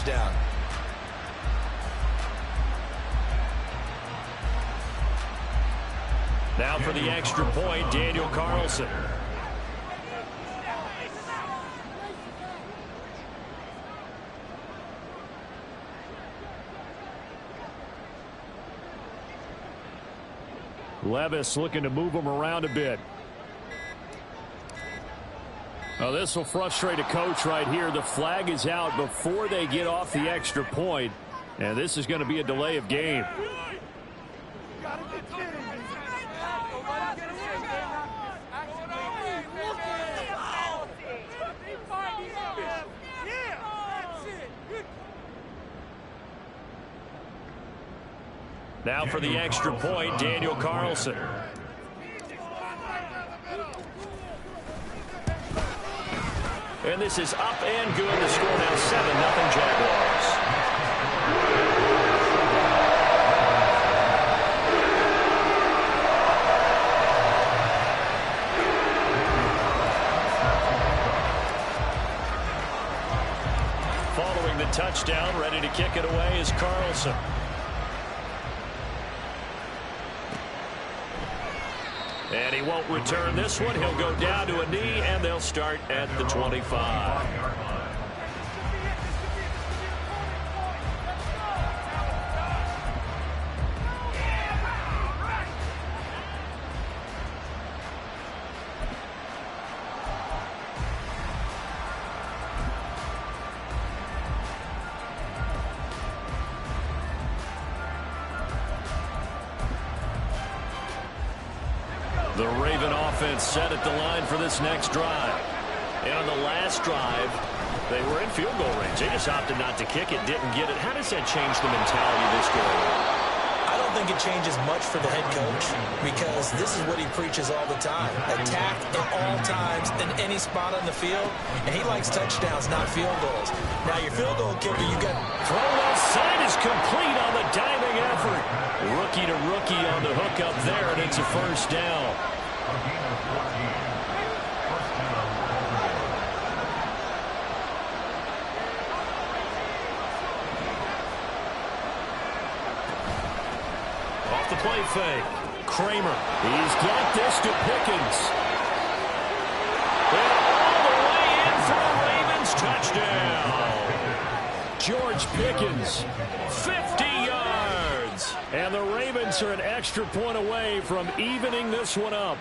touchdown. Now for the extra point, Daniel Carlson. Levis looking to move him around a bit. Well, this will frustrate a coach right here. The flag is out before they get off the extra point, and this is going to be a delay of game. Now for the extra point, Daniel Carlson. And this is up and good. The score now 7-0 Jaguars. Following the touchdown, ready to kick it away is Carlson. And he won't return this one. He'll go down to a knee, and they'll start at the 25. The Raven offense set at the line for this next drive. And on the last drive, they were in field goal range. They just opted not to kick it, didn't get it. How does that change the mentality of this game? I don't think it changes much for the head coach because this is what he preaches all the time. Attack at all times in any spot on the field. And he likes touchdowns, not field goals. Now, your field goal kicker, you got... Throw outside is complete on the diving effort. Rookie to rookie on the hook up there, and it's a first down. Off the play fake. Kramer. He's got this to Pickens. And all the way in for the Ravens touchdown. George Pickens, 50 yards. And the Ravens are an extra point away from evening this one up.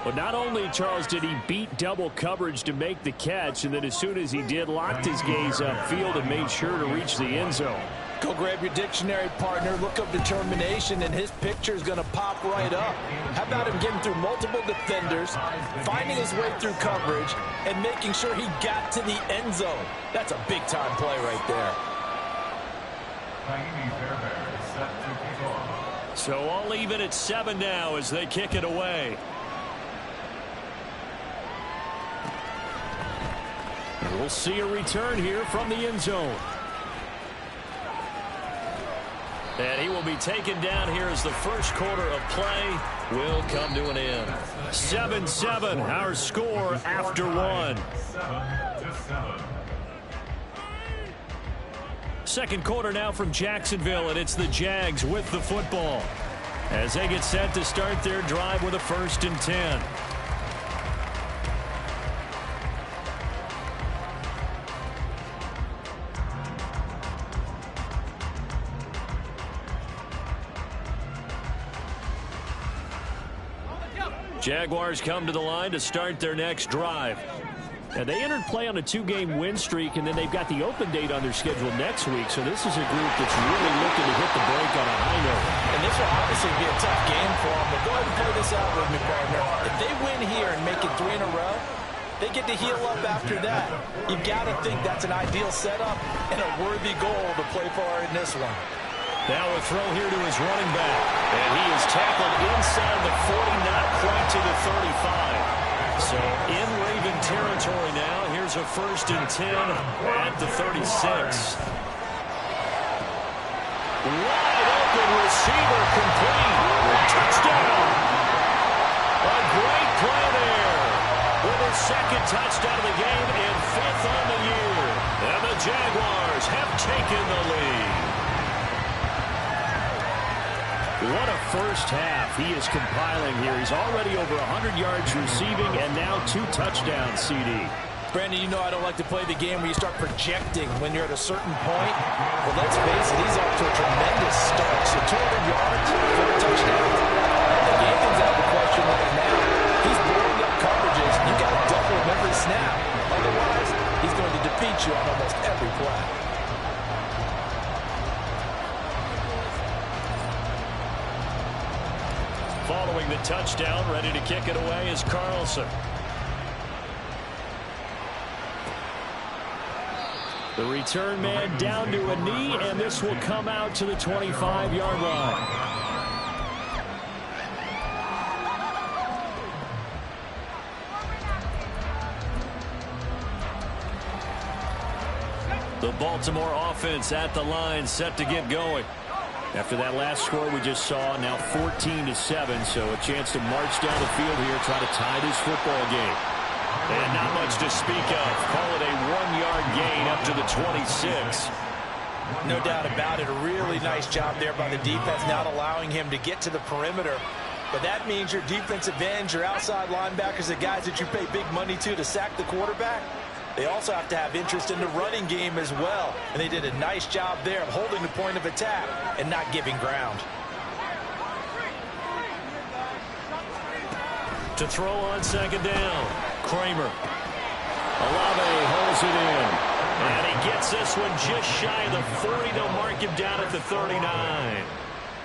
But not only, Charles, did he beat double coverage to make the catch, and then as soon as he did, locked his gaze upfield and made sure to reach the end zone. Go grab your dictionary, partner. Look up determination, and his picture is going to pop right up. How about him getting through multiple defenders, finding his way through coverage, and making sure he got to the end zone? That's a big-time play right there. So all even at 7 now as they kick it away. And we'll see a return here from the end zone. And he will be taken down here as the first quarter of play will come to an end. 7-7, our score after one. Second quarter now from Jacksonville, and it's the Jags with the football as they get set to start their drive with a 1st and 10. Jaguars come to the line to start their next drive. And they entered play on a 2-game win streak, and then they've got the open date on their schedule next week. So this is a group that's really looking to hit the break on a high note. And this will obviously be a tough game for them, but go ahead and play this out with me, partner. If they win here and make it 3 in a row, they get to heal up after that. You've got to think that's an ideal setup and a worthy goal to play for in this one. Now a throw here to his running back. And he is tackled inside the 40, not quite to the 35. So in Raven territory now. Here's a 1st and 10 at the 36. Wide open receiver complete. Touchdown. A great play there. With his 2nd touchdown of the game and 5th on the year. Jaguars have taken the lead. What a first half he is compiling here. He's already over 100 yards receiving and now 2 touchdowns, CD. Brandon, you know I don't like to play the game where you start projecting when you're at a certain point. But let's face it, he's off to a tremendous start. So 200 yards, 4 touchdowns. The game is out of the question right now. He's blowing up coverages. You got to double him every snap. Otherwise, he's going to defeat you on almost every play. Following the touchdown, ready to kick it away is Carlson. The return man down to a knee, and this will come out to the 25-yard line. The Baltimore offense at the line, set to get going. After that last score we just saw, now 14-7, so a chance to march down the field here, try to tie this football game. And not much to speak of. Call it a 1-yard gain up to the 26. No doubt about it. A really nice job there by the defense, not allowing him to get to the perimeter. But that means your defensive ends, your outside linebackers, the guys that you pay big money to sack the quarterback, they also have to have interest in the running game as well. And they did a nice job there of holding the point of attack and not giving ground. To throw on second down, Kramer. Olave holds it in. And he gets this one just shy of the 40. They'll mark him down at the 39.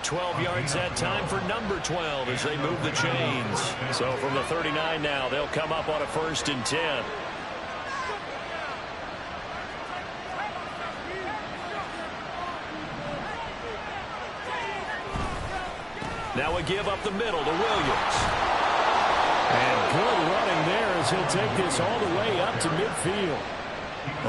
12 yards that time for number 12 as they move the chains. So from the 39 now, they'll come up on a 1st and 10. Now we give up the middle to Williams. And good running there as he'll take this all the way up to midfield.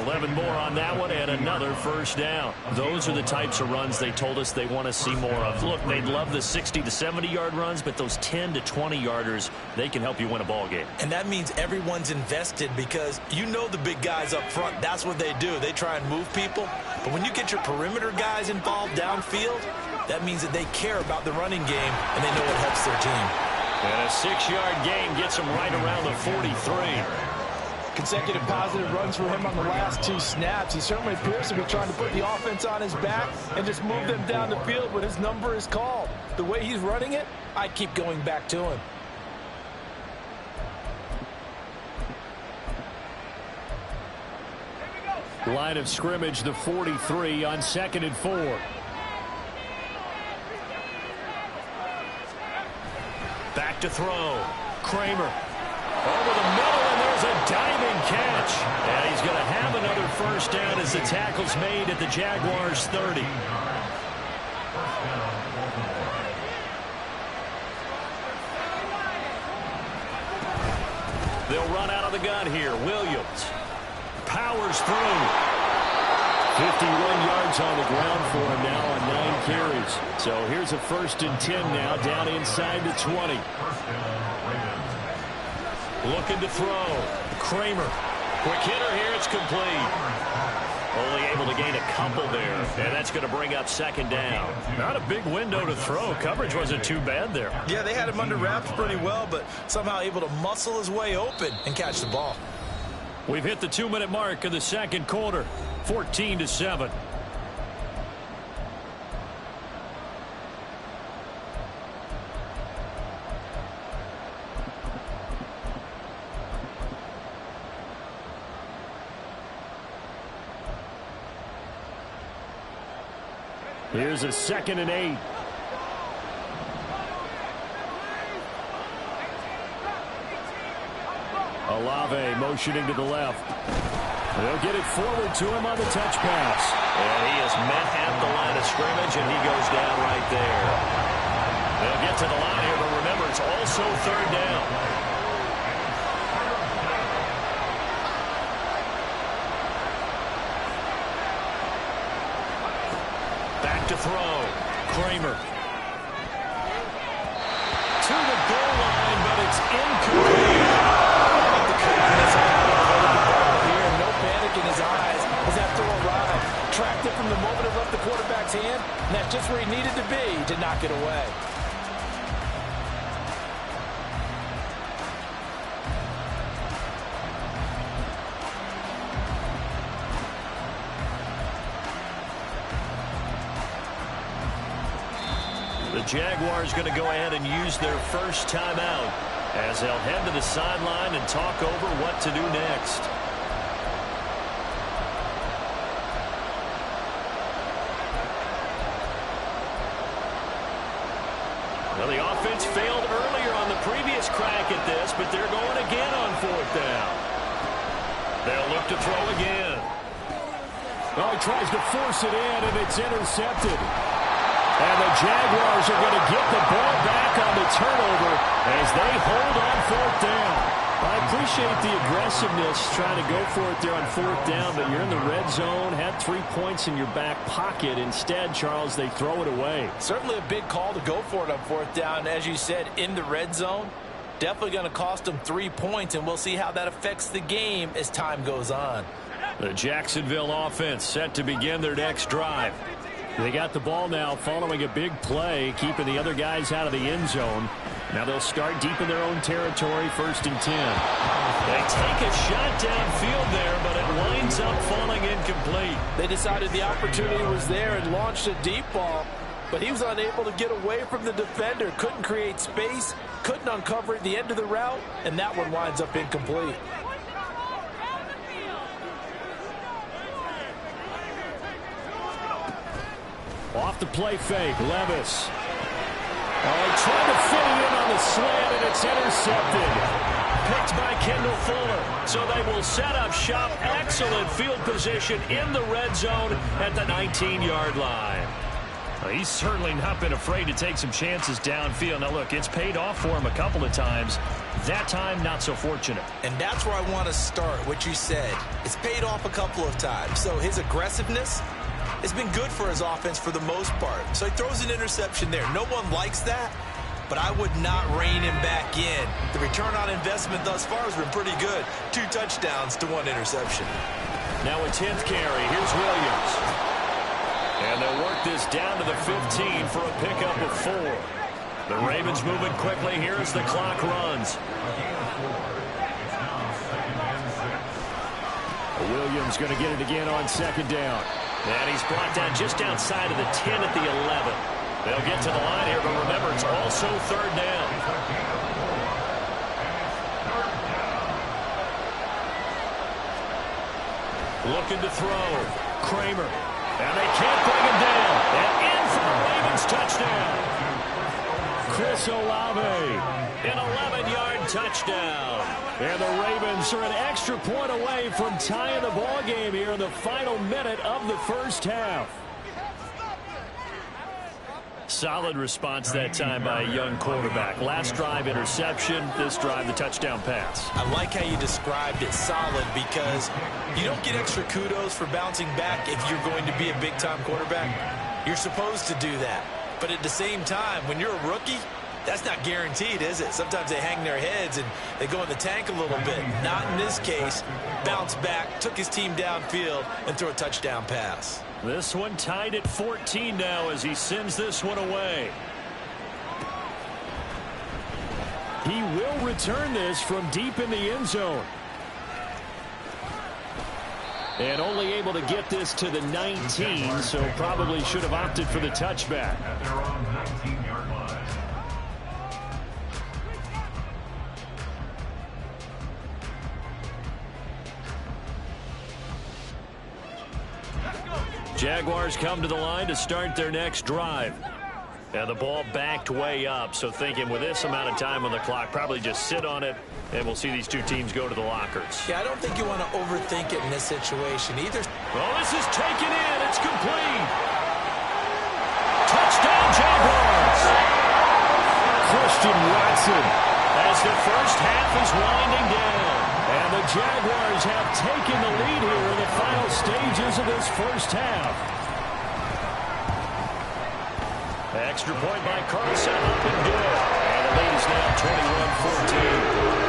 11 more on that one and another 1st down. Those are the types of runs they told us they want to see more of. Look, they'd love the 60 to 70-yard runs, but those 10 to 20-yarders, they can help you win a ball game. And that means everyone's invested because you know the big guys up front, that's what they do. They try and move people. But when you get your perimeter guys involved downfield, that means that they care about the running game and they know it helps their team. And a 6-yard gain gets him right around the 43. Consecutive positive runs for him on the last 2 snaps. He certainly appears to be trying to put the offense on his back and just move them down the field when his number is called. The way he's running it, I keep going back to him. Line of scrimmage, the 43 on 2nd and 4. Back to throw. Kramer. Over the middle, and there's a diving catch. And he's going to have another 1st down as the tackle's made at the Jaguars' 30. They'll run out of the gun here. Williams powers through. 51 yards on the ground for him now on 9 carries. So here's a 1st and 10 now, down inside the 20. Looking to throw. Kramer. Quick hitter here. It's complete. Only able to gain a couple there. And that's going to bring up 2nd down. Not a big window to throw. Coverage wasn't too bad there. Yeah, they had him under wraps pretty well, but somehow able to muscle his way open and catch the ball. We've hit the 2-minute mark of the 2nd quarter. 14-7. Here's a 2nd and 8. Olave motioning to the left. They'll get it forward to him on the touch pass. And he is met at the line of scrimmage, and he goes down right there. They'll get to the line here, but remember, it's also 3rd down. Back to throw. Kramer. To the goal line, but it's incomplete. I like the confidence of how he's holding the ball here. No panic in his eyes. as that throw arrived. Tracked it from the moment it left the quarterback's hand, and that's just where he needed to be to knock it away. The Jaguars going to go ahead and use their first timeout as they'll head to the sideline and talk over what to do next. Well, the offense failed earlier on the previous crack at this, but they're going again on fourth down. They'll look to throw again. Oh, he tries to force it in, and it's intercepted. And the Jaguars are going to get the ball back on the turnover as they hold on fourth down. I appreciate the aggressiveness trying to go for it there on fourth down, but you're in the red zone, had 3 points in your back pocket. Instead, Charles, they throw it away. Certainly a big call to go for it on fourth down. As you said, in the red zone, definitely going to cost them 3 points, and we'll see how that affects the game as time goes on. The Jacksonville offense set to begin their next drive. They got the ball now following a big play, keeping the other guys out of the end zone. Now they'll start deep in their own territory, 1st and 10. They take a shot downfield there, but it winds up falling incomplete. They decided the opportunity was there and launched a deep ball, but he was unable to get away from the defender. Couldn't create space, couldn't uncover at the end of the route, and that one winds up incomplete. Off the play fake, Levis. Oh, he tried to fit it in on the slant, and it's intercepted. Picked by Kendall Fuller. So they will set up shop. Excellent field position in the red zone at the 19-yard line. Well, he's certainly not been afraid to take some chances downfield. Now, look, it's paid off for him a couple of times. That time, not so fortunate. And that's where I want to start, what you said. It's paid off a couple of times. So his aggressiveness has been good for his offense for the most part. So he throws an interception there. No one likes that, but I would not rein him back in. The return on investment thus far has been pretty good. 2 touchdowns to 1 interception. Now a 10th carry. Here's Williams. And they'll work this down to the 15 for a pickup of 4. The Ravens moving quickly here as the clock runs. Williams going to get it again on 2nd down. And he's brought down just outside of the 10 at the 11. They'll get to the line here, but remember, it's also 3rd down. Looking to throw. Kramer. And they can't bring him down. And in for the Ravens touchdown. Chris Olave. An 11-yard touchdown. And the Ravens are an extra point away from tying the ball game here in the final minute of the first half. Solid response that time by a young quarterback. Last drive, interception. This drive, the touchdown pass. I like how you described it, solid, because you don't get extra kudos for bouncing back if you're going to be a big-time quarterback. You're supposed to do that. But at the same time, when you're a rookie, that's not guaranteed, is it? Sometimes they hang their heads and they go in the tank a little bit. Not in this case. Bounce back, took his team downfield, and threw a touchdown pass. This one tied at 14 now as he sends this one away. He will return this from deep in the end zone. And only able to get this to the 19, so probably should have opted for the touchback. At their own 19-yard line. Jaguars come to the line to start their next drive. And the ball backed way up, so thinking with this amount of time on the clock, probably just sit on it, and we'll see these two teams go to the lockers. Yeah, I don't think you want to overthink it in this situation either. Well, this is taken in. It's complete. Touchdown, Jaguars. Christian Watson. As the first half is winding down. And the Jaguars have taken the lead here in the final stages of this first half. Extra point by Carlson, up and good. And the lead is now 21-14.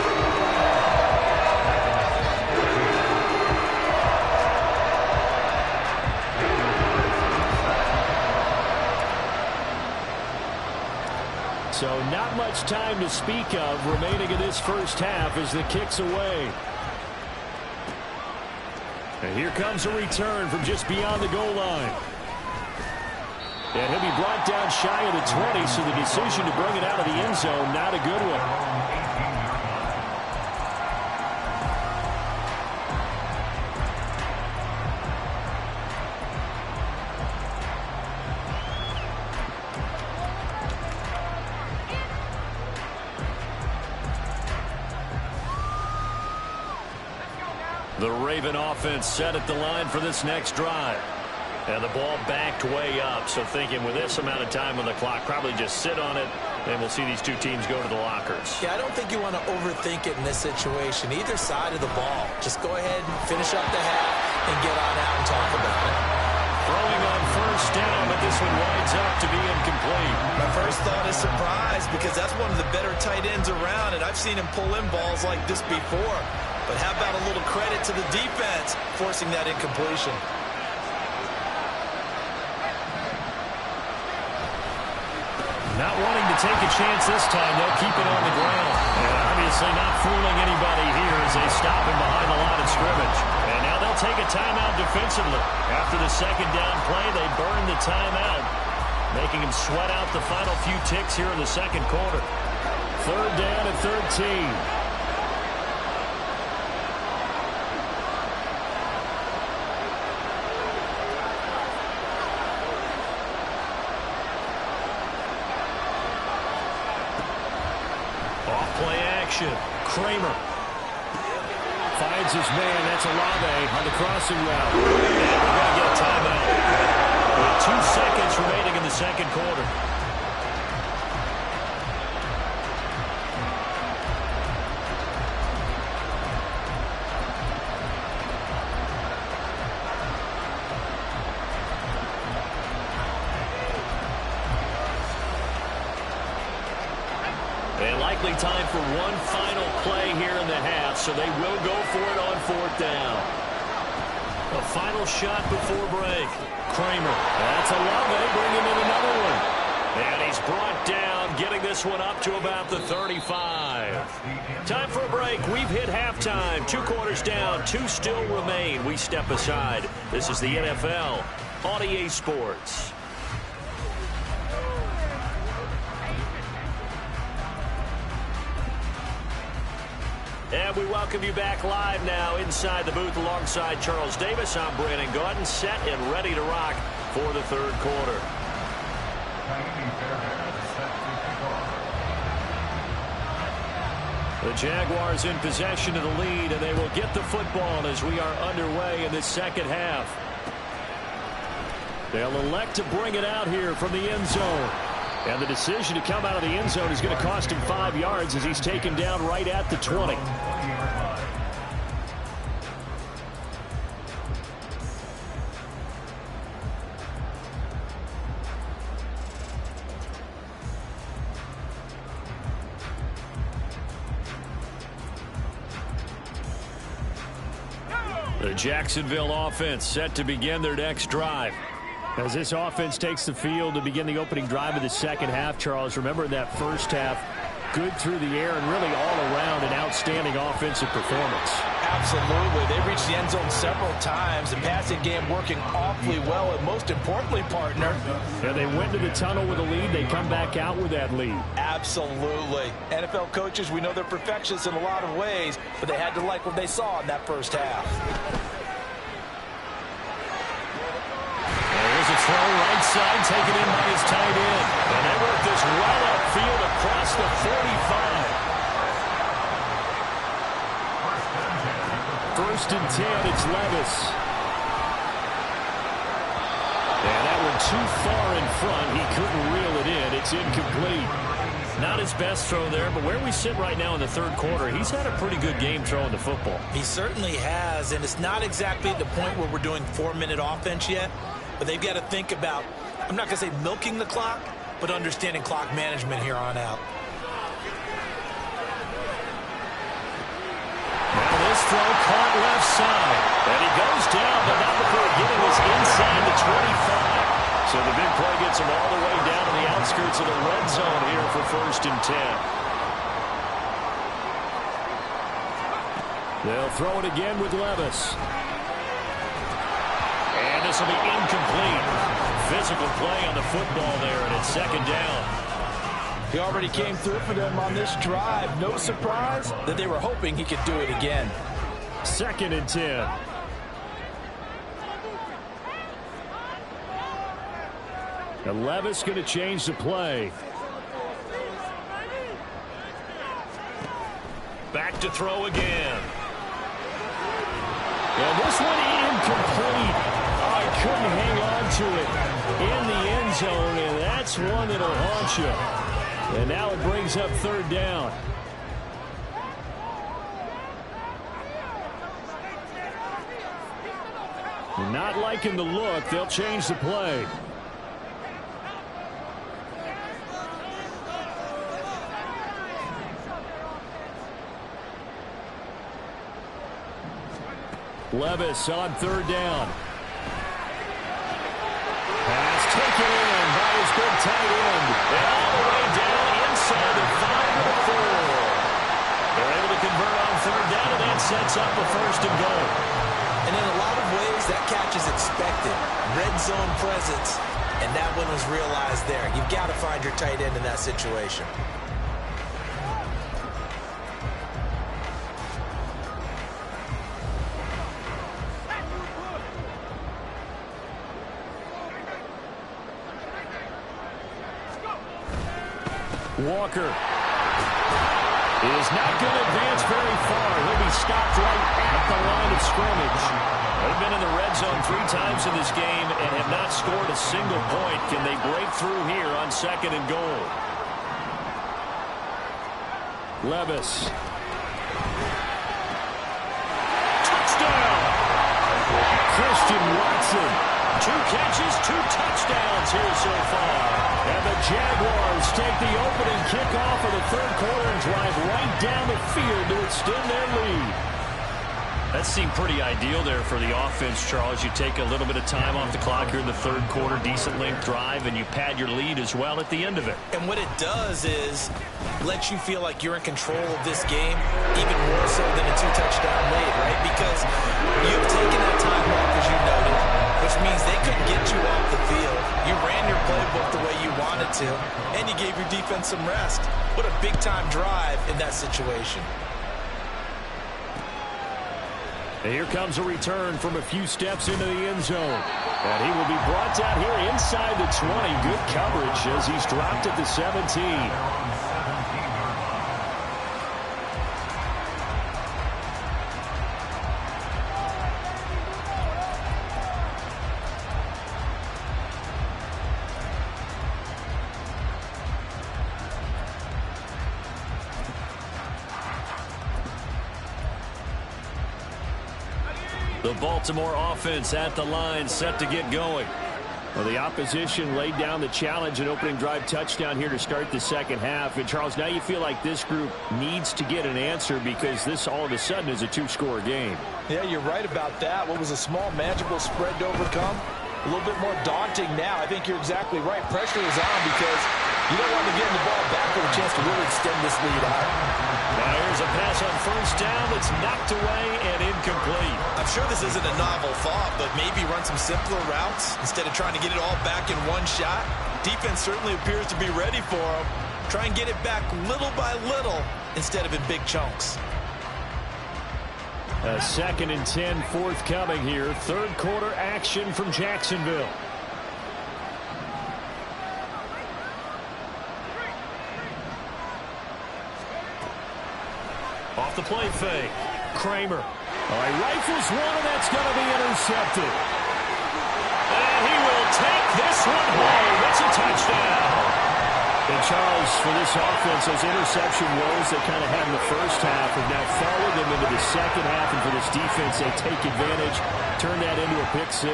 So not much time to speak of remaining in this first half as the kick's away. And here comes a return from just beyond the goal line. And he'll be brought down shy of the 20, so the decision to bring it out of the end zone, not a good one. The Raven offense set at the line for this next drive. And the ball backed way up, so thinking with this amount of time on the clock, probably just sit on it, and we'll see these two teams go to the lockers. Yeah, I don't think you want to overthink it in this situation. Either side of the ball. Just go ahead and finish up the half and get on out and talk about it. Throwing on first down, but this one winds up to be incomplete. My first thought is surprise, because that's one of the better tight ends around, and I've seen him pull in balls like this before. But how about a little credit to the defense forcing that incompletion? Not wanting to take a chance this time, they'll keep it on the ground. And obviously not fooling anybody here as they stop him behind the line of scrimmage. And now they'll take a timeout defensively. After the second down play, they burn the timeout, making him sweat out the final few ticks here in the second quarter. Third down at 13. Kramer finds his man. That's Olave on the crossing route. And we're going to get a timeout with 2 seconds remaining in the second quarter. Time for one final play here in the half, so they will go for it on fourth down. A final shot before break. Kramer. That's Olave bringing in another one. And he's brought down, getting this one up to about the 35. Time for a break. We've hit halftime. 2 quarters down, 2 still remain. We step aside. This is the NFL on EA Sports. And we welcome you back live now inside the booth alongside Charles Davis. I'm Brandon Gaudin, set and ready to rock for the third quarter. The Jaguars in possession of the lead, and they will get the football as we are underway in this second half. They'll elect to bring it out here from the end zone. And the decision to come out of the end zone is going to cost him 5 yards as he's taken down right at the 20. The Jacksonville offense set to begin their next drive. As this offense takes the field to begin the opening drive of the second half, Charles, remember that first half, good through the air and really all around an outstanding offensive performance. Absolutely. They reached the end zone several times. The passing game working awfully well, and most importantly, partner. Yeah, they went to the tunnel with a lead. They come back out with that lead. Absolutely. NFL coaches, we know they're perfectionists in a lot of ways, but they had to like what they saw in that first half. There's a throw right side, taken in by his tight end. And they work this right upfield across the 45. First and 10, it's Levis. And that one too far in front. He couldn't reel it in. It's incomplete. Not his best throw there, but where we sit right now in the third quarter, he's had a pretty good game throwing the football. He certainly has, and it's not exactly at the point where we're doing 4-minute offense yet. But they've got to think about, I'm not going to say milking the clock, but understanding clock management here on out. Now this throw caught left side. And he goes down, but not before getting this inside the 25. So the big play gets him all the way down to the outskirts of the red zone here for first first and 10. They'll throw it again with Levis. And this will be incomplete. Physical play on the football there, and it's second down. He already came through for them on this drive. No surprise that they were hoping he could do it again. Second and 10. And Levis going to change the play. Back to throw again. And this one incomplete. Oh, he couldn't hang on to it in the end zone, and that's one that'll haunt you. And now it brings up third down. Not liking the look. They'll change the play. Levis on third down. Pass taken in by his big tight end. And all the way down inside the 5-4. They're able to convert on third down, and that sets up a first and goal. And in a lot of ways, that catch is expected. Red zone presence, and that one was realized there. You've got to find your tight end in that situation. Walker is not going to advance very far. He'll be stopped right at the line of scrimmage. They've been in the red zone 3 times in this game and have not scored a single point. Can they break through here on second and goal? Levis. Touchdown! Christian Watson. 2 catches, 2 touchdowns here so far. And the Jaguars take the opening kickoff of the third quarter and drive right down the field to extend their lead. That seemed pretty ideal there for the offense, Charles. You take a little bit of time off the clock here in the third quarter, decent length drive, and you pad your lead as well at the end of it. And what it does is let you feel like you're in control of this game, even more so than a 2-touchdown lead, right? Because you've taken that time off, as you noted, which means they couldn't get you off the field. You ran your playbook the way you wanted to, and you gave your defense some rest. What a big-time drive in that situation. And here comes a return from a few steps into the end zone. And he will be brought down here inside the 20. Good coverage as he's dropped at the 17. The Baltimore offense at the line, set to get going. Well, the opposition laid down the challenge and opening drive touchdown here to start the second half. And, Charles, now you feel like this group needs to get an answer because this all of a sudden is a 2-score game. Yeah, you're right about that. What was a small, manageable spread to overcome? A little bit more daunting now. I think you're exactly right. Pressure is on because you don't want to get the ball back with a chance to really extend this lead out. Now here's a pass on first down that's knocked away and incomplete. I'm sure this isn't a novel thought, but maybe run some simpler routes instead of trying to get it all back in one shot. Defense certainly appears to be ready for them. Try and get it back little by little instead of in big chunks. A 2nd and 10 forthcoming here. Third quarter action from Jacksonville. Off the play fake. Kramer. All right, rifles one, and that's going to be intercepted. And he will take this one home. It's a touchdown. And, Charles, for this offense, those interception woes they kind of had in the first half have now followed them into the second half. And for this defense, they take advantage, turn that into a pick 6.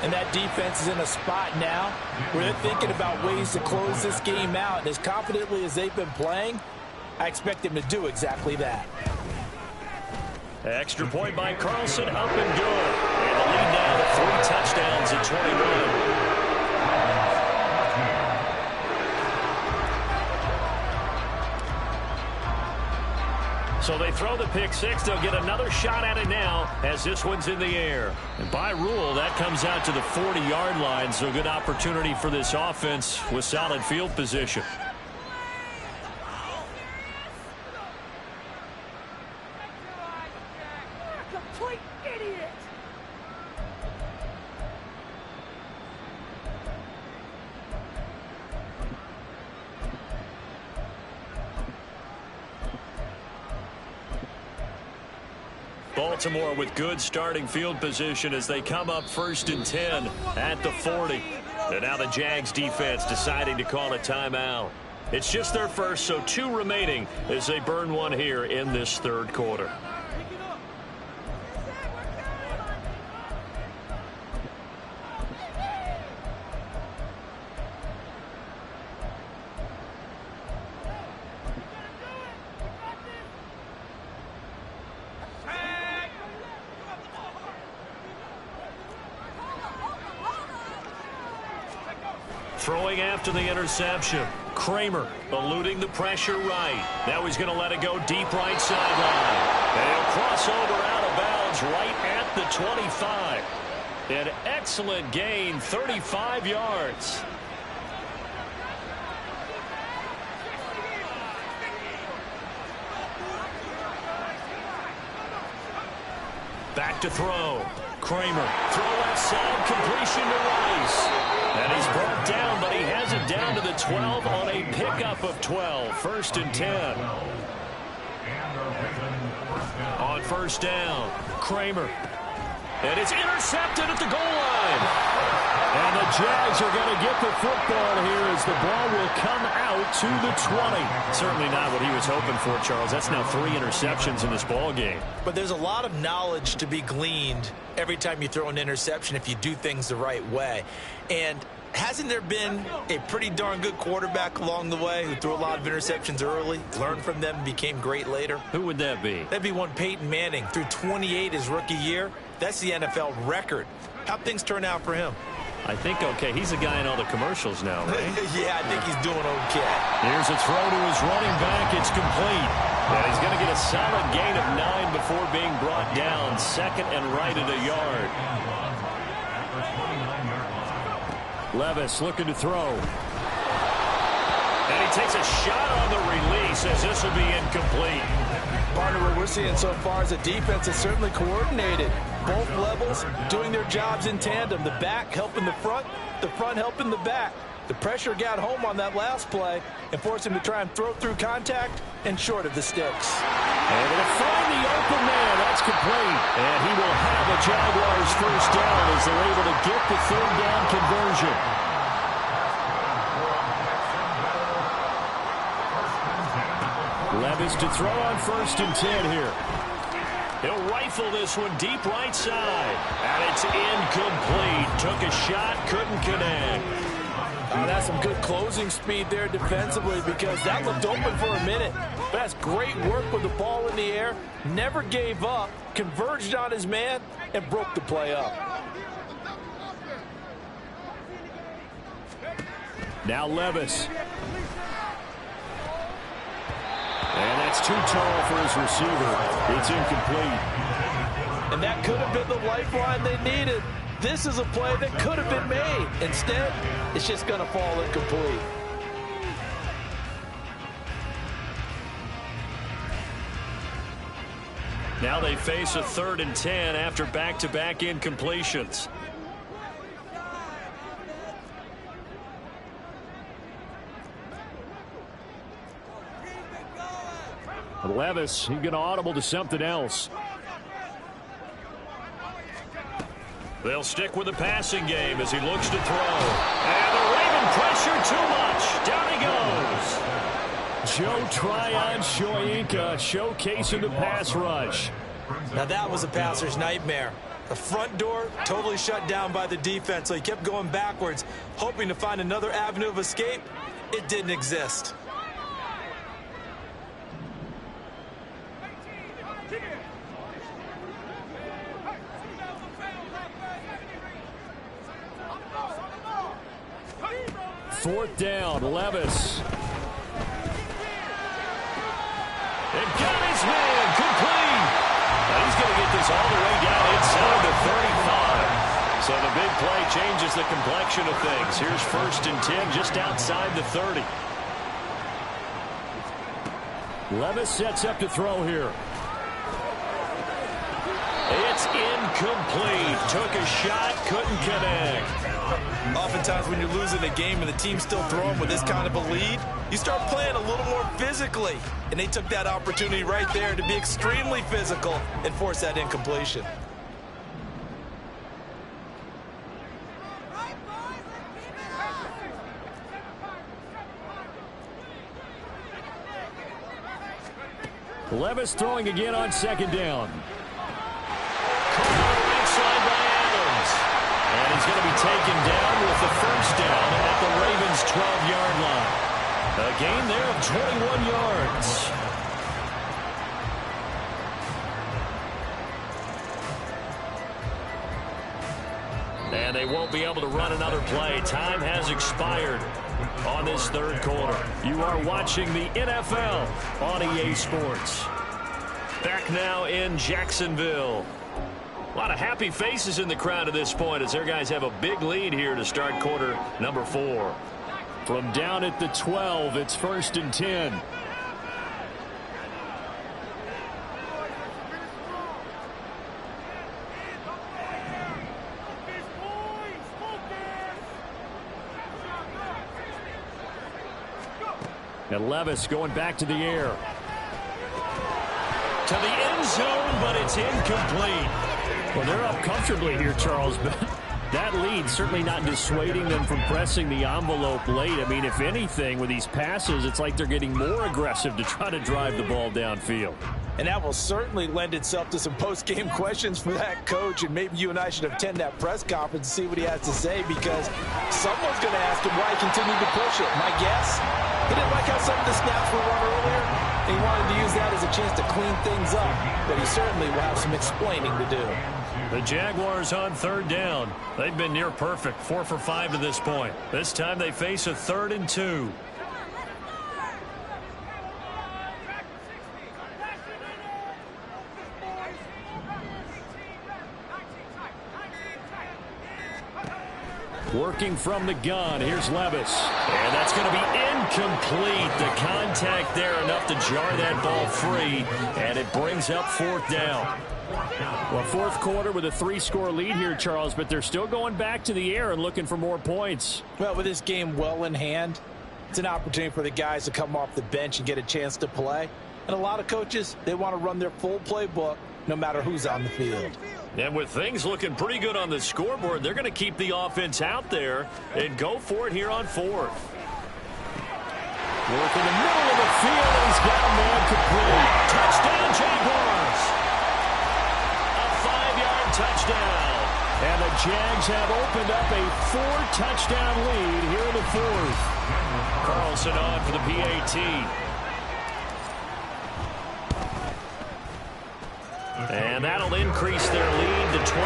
And that defense is in a spot now where they're thinking about ways to close this game out. And as confidently as they've been playing, I expect them to do exactly that. Extra point by Carlson, up and good. And the lead now to 3 touchdowns at 21. So they throw the pick six. They'll get another shot at it now as this one's in the air. And by rule, that comes out to the 40-yard line. So good opportunity for this offense with solid field position. Complete idiot. Baltimore with good starting field position as they come up 1st and 10 at the 40. And now the Jags defense deciding to call a timeout. It's just their first, so 2 remaining as they burn one here in this 3rd quarter. Throwing after the interception. Kramer eluding the pressure right. Now he's going to let it go deep right sideline. And he'll cross over out of bounds right at the 25. An excellent gain, 35 yards. Back to throw. Kramer, throw left side, completion to Rice. And he's brought down, but he has it down to the 12 on a pickup of 12. 1st and 10. On 1st down, Kramer. And it's intercepted at the goal line. And the Jags are going to get the football here as the ball will come out to the 20. Certainly not what he was hoping for, Charles. That's now 3 interceptions in this ball game. But there's a lot of knowledge to be gleaned every time you throw an interception if you do things the right way. And hasn't there been a pretty darn good quarterback along the way who threw a lot of interceptions early, learned from them, and became great later? Who would that be? That'd be one Peyton Manning. Threw 28 his rookie year. That's the NFL record. How'd things turn out for him? I think okay. He's a guy in all the commercials now, right? Yeah, I think he's doing okay. Here's a throw to his running back. It's complete. And he's going to get a solid gain of 9 before being brought down. 2nd and right at a yard. Levis looking to throw. And he takes a shot on the release as this will be incomplete. Partner, what we're seeing so far is a defense that's certainly coordinated. Both levels doing their jobs in tandem. The back helping the front helping the back. The pressure got home on that last play and forced him to try and throw through contact and short of the sticks. Able to find the open man. That's complete. And he will have a Jaguars 1st down as they're able to get the 3rd down conversion. Levis to throw on 1st and 10 here. He'll rifle this one deep right side. And it's incomplete. Took a shot, couldn't connect. That's some good closing speed there defensively because that looked open for a minute. But that's great work with the ball in the air. Never gave up, converged on his man, and broke the play up. Now Levis. And that's too tall for his receiver. It's incomplete. And that could have been the lifeline they needed. This is a play that could have been made. Instead, it's just going to fall incomplete. Now they face a 3rd and 10 after back-to-back incompletions. Levis, he's going to audible to something else. They'll stick with the passing game as he looks to throw. And the Raven pressure too much. Down he goes. Joe Tryon-Shoyinka showcasing the pass rush. Now that was a passer's nightmare. The front door totally shut down by the defense, so he kept going backwards, hoping to find another avenue of escape. It didn't exist. Fourth down, Levis. And got his man. goes all the way down inside the 35. So the big play changes the complexion of things. Here's 1st and 10 just outside the 30. Levis sets up to throw here. It's incomplete. Took a shot, couldn't connect. Oftentimes when you're losing a game and the team's still throwing with this kind of a lead, you start playing a little more physically. And they took that opportunity right there to be extremely physical and force that incompletion. Levis throwing again on 2nd down. And he's going to be taken down with the 1st down at the Ravens' 12-yard line. A gain there of 21 yards. And they won't be able to run another play. Time has expired on this 3rd quarter. You are watching the NFL on EA Sports. Back now in Jacksonville. A lot of happy faces in the crowd at this point as their guys have a big lead here to start quarter number 4. From down at the 12, it's 1st and 10. And Levis going back to the air. To the end zone, but it's incomplete. Well, they're up comfortably here, Charles, but that lead certainly not dissuading them from pressing the envelope late. I mean, if anything, with these passes, it's like they're getting more aggressive to try to drive the ball downfield. And that will certainly lend itself to some post-game questions for that coach, and maybe you and I should attend that press conference and see what he has to say, because someone's going to ask him why he continued to push it. My guess, he didn't like how some of the snaps were run earlier. He wanted to use that as a chance to clean things up, but he certainly will have some explaining to do. The Jaguars on 3rd down. They've been near perfect, 4 for 5 to this point. This time they face a 3rd and 2. Working from the gun, here's Levis. And that's going to be incomplete. The contact there enough to jar that ball free, and it brings up 4th down. Well, 4th quarter with a 3-score lead here, Charles, but they're still going back to the air and looking for more points. Well, with this game well in hand, it's an opportunity for the guys to come off the bench and get a chance to play. And a lot of coaches, they want to run their full playbook no matter who's on the field. And with things looking pretty good on the scoreboard, they're going to keep the offense out there and go for it here on 4th. Work in the middle of the field, and he's got a man complete. Touchdown, Jaguars! A 5-yard touchdown. And the Jags have opened up a 4-touchdown lead here in the 4th. Carlson on for the PAT. And that'll increase their lead to 28.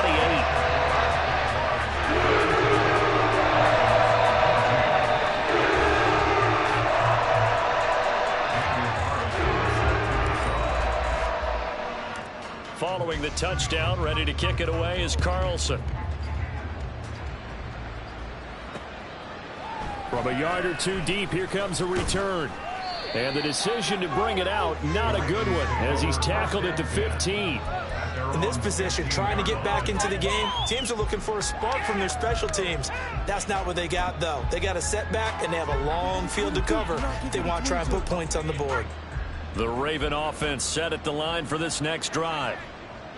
Following the touchdown, ready to kick it away is Carlson. From a yard or 2 deep, here comes a return. And the decision to bring it out, not a good one, as he's tackled at the 15. In this position, trying to get back into the game, teams are looking for a spark from their special teams. That's not what they got, though. They got a setback, and they have a long field to cover if they want to try and put points on the board. The Raven offense set at the line for this next drive.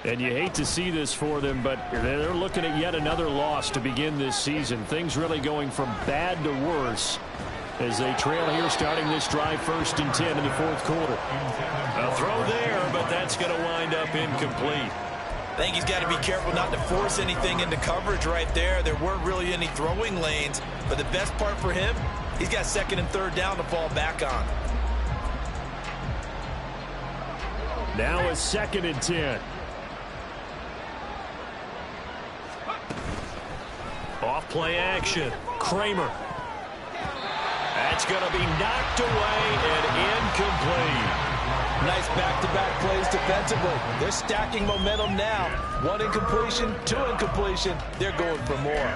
And you hate to see this for them, but they're looking at yet another loss to begin this season. Things really going from bad to worse as they trail here starting this drive 1st and 10 in the 4th quarter. A throw there, but that's going to wind up incomplete. I think he's got to be careful not to force anything into coverage right there. There weren't really any throwing lanes, but the best part for him, he's got 2nd and 3rd down to fall back on. Now a 2nd and 10. Off play action. Kramer. That's going to be knocked away and incomplete. Nice back-to-back plays defensively. They're stacking momentum now. 1 incompletion, 2 incompletion. They're going for more.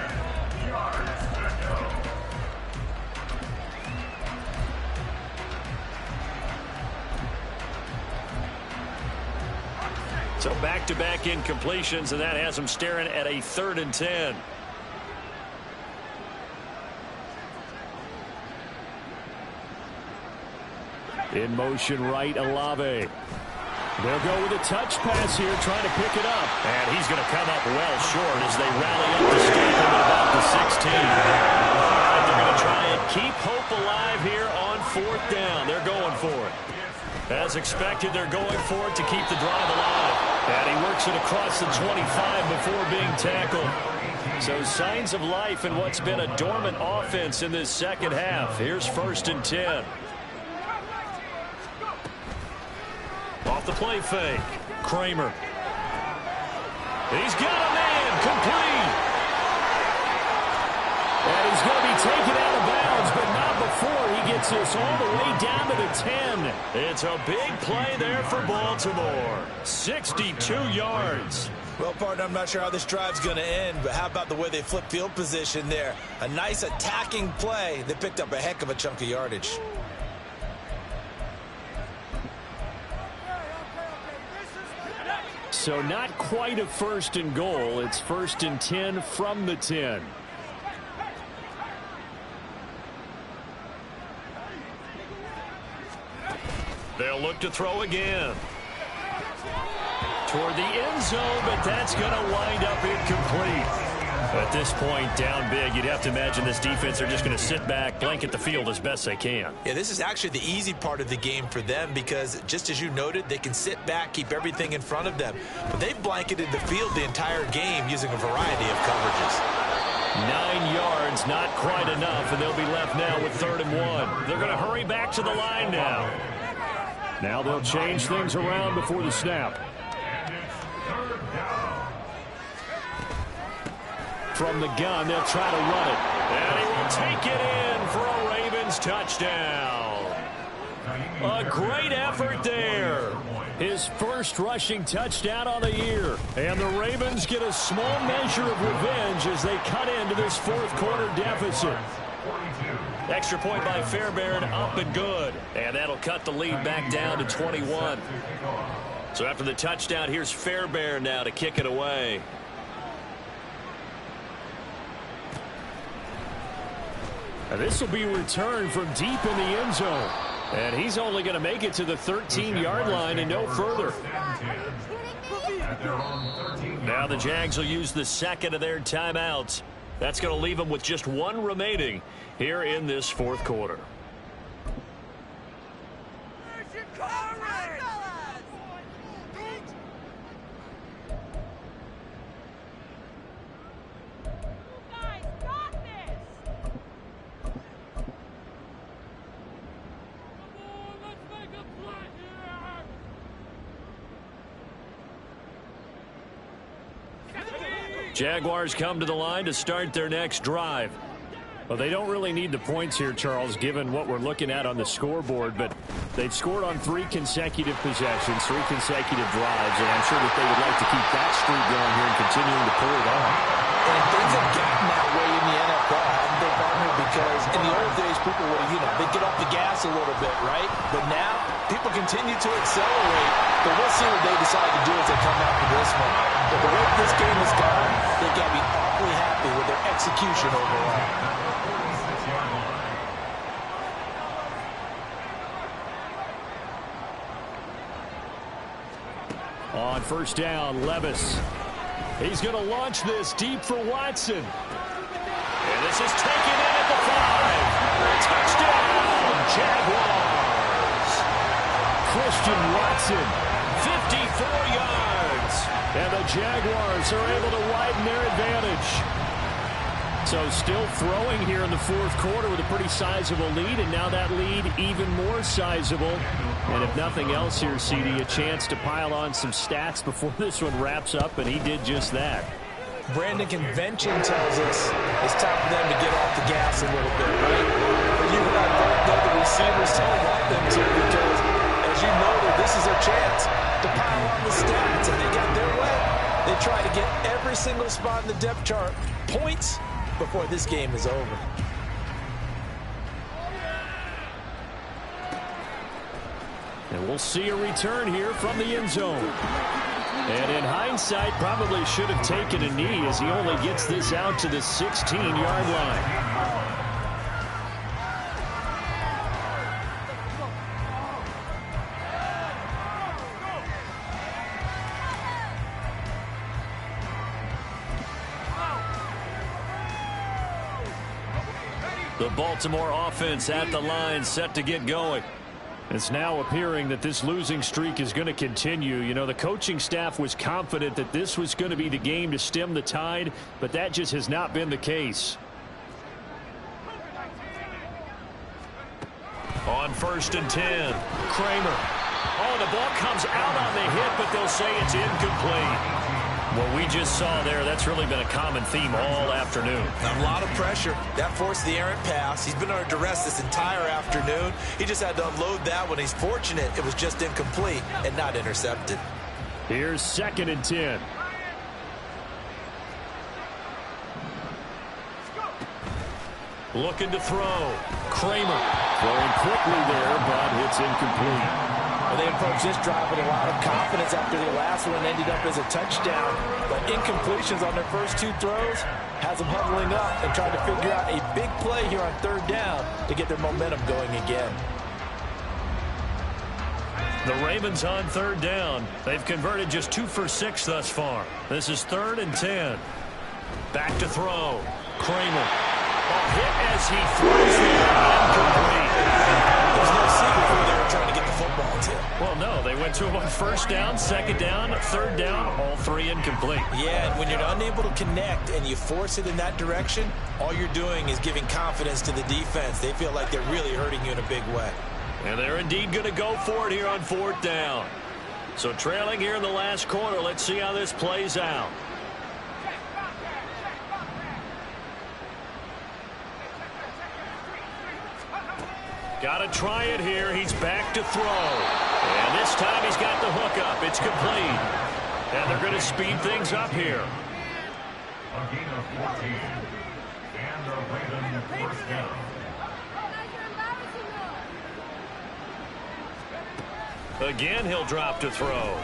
So back-to-back incompletions, and that has them staring at a 3rd and 10. In motion right, Olave. They'll go with a touch pass here, trying to pick it up. And he's going to come up well short as they rally up to stop him at about the 16. They're going to try and keep hope alive here on 4th down. They're going for it. As expected, they're going for it to keep the drive alive. And he works it across the 25 before being tackled. So signs of life in what's been a dormant offense in this second half. Here's 1st and 10. Off the play fake. Kramer. He's got a man. Complete. And he's going to be taken out of bounds, but not before he gets this all the way down to the 10. It's a big play there for Baltimore. 62 yards. Well, partner, I'm not sure how this drive's going to end, but how about the way they flip field position there? A nice attacking play. They picked up a heck of a chunk of yardage. So not quite a 1st and goal. It's 1st and 10 from the 10. They'll look to throw again. Toward the end zone, but that's going to wind up incomplete. At this point, down big, you'd have to imagine this defense are just going to sit back, blanket the field as best they can. Yeah, this is actually the easy part of the game for them because, just as you noted, they can sit back, keep everything in front of them. But they've blanketed the field the entire game using a variety of coverages. 9 yards, not quite enough, and they'll be left now with 3rd and 1. They're going to hurry back to the line now. Now they'll change things around before the snap. From the gun, they'll try to run it. And he will take it in for a Ravens touchdown. A great effort there. His 1st rushing touchdown on the year. And the Ravens get a small measure of revenge as they cut into this 4th quarter deficit. Extra point by Fairbairn, up and good. And that'll cut the lead back down to 21. So after the touchdown, here's Fairbairn now to kick it away. And this will be returned from deep in the end zone. And he's only going to make it to the 13-yard line and no further. Now the Jags will use the 2nd of their timeouts. That's going to leave them with just 1 remaining here in this 4th quarter. Jaguars come to the line to start their next drive. Well, they don't really need the points here, Charles, given what we're looking at on the scoreboard, but they've scored on 3 consecutive possessions, 3 consecutive drives, and I'm sure that they would like to keep that streak going here and continuing to pull it on. And things have gotten that way in the NFL, haven't they, partner? Because in the old days, people would, they'd get off the gas a little bit, right? But now, people continue to accelerate, but we'll see what they decide to do as they come out for this one. But the way this game has gone, they've got to be awfully happy with their execution overall. On 1st down, Levis. He's going to launch this deep for Watson. And this is taken in at the 5. Touchdown, Jaguars. Christian Watson. 54 yards. And the Jaguars are able to widen their advantage. So still throwing here in the 4th quarter with a pretty sizable lead, and now that lead even more sizable. And if nothing else here, CD, a chance to pile on some stats before this one wraps up, and he did just that. Brandon, convention tells us it's time for them to get off the gas a little bit, right? But you and I both know the receivers don't want them to, because as you noted, this this is their chance to pile on the stats, and they got their way. They try to get every single spot in the depth chart points before this game is over. And we'll see a return here from the end zone. And in hindsight, probably should have taken a knee as he only gets this out to the 16-yard line. The Baltimore offense at the line, set to get going. It's now appearing that this losing streak is going to continue. You know, the coaching staff was confident that this was going to be the game to stem the tide, but that just has not been the case. On 1st and 10, Kramer. Oh, the ball comes out on the hit, but they'll say it's incomplete. What we just saw there, that's really been a common theme all afternoon. A lot of pressure. That forced the errant pass. He's been under duress this entire afternoon. He just had to unload that one. He's fortunate it was just incomplete and not intercepted. Here's 2nd and 10. Looking to throw. Kramer throwing quickly there, but it's incomplete. Well, they approached this drive with a lot of confidence after the last one ended up as a touchdown. But incompletions on their first 2 throws has them huddling up and trying to figure out a big play here on 3rd down to get their momentum going again. The Ravens on 3rd down. They've converted just 2 for 6 thus far. This is 3rd and 10. Back to throw. Kramer. A hit as he throws the incomplete. There's no secret who they were trying to get the football to. Well, no, they went to him on 1st down, 2nd down, 3rd down, all 3 incomplete. Yeah, and when you're unable to connect and you force it in that direction, all you're doing is giving confidence to the defense. They feel like they're really hurting you in a big way. And they're indeed going to go for it here on 4th down. So trailing here in the last quarter, let's see how this plays out. Got to try it here. He's back to throw. And this time he's got the hook up. It's complete. And they're going to speed things up here. A gain of 14. And the Ravens first down. Again, he'll drop to throw.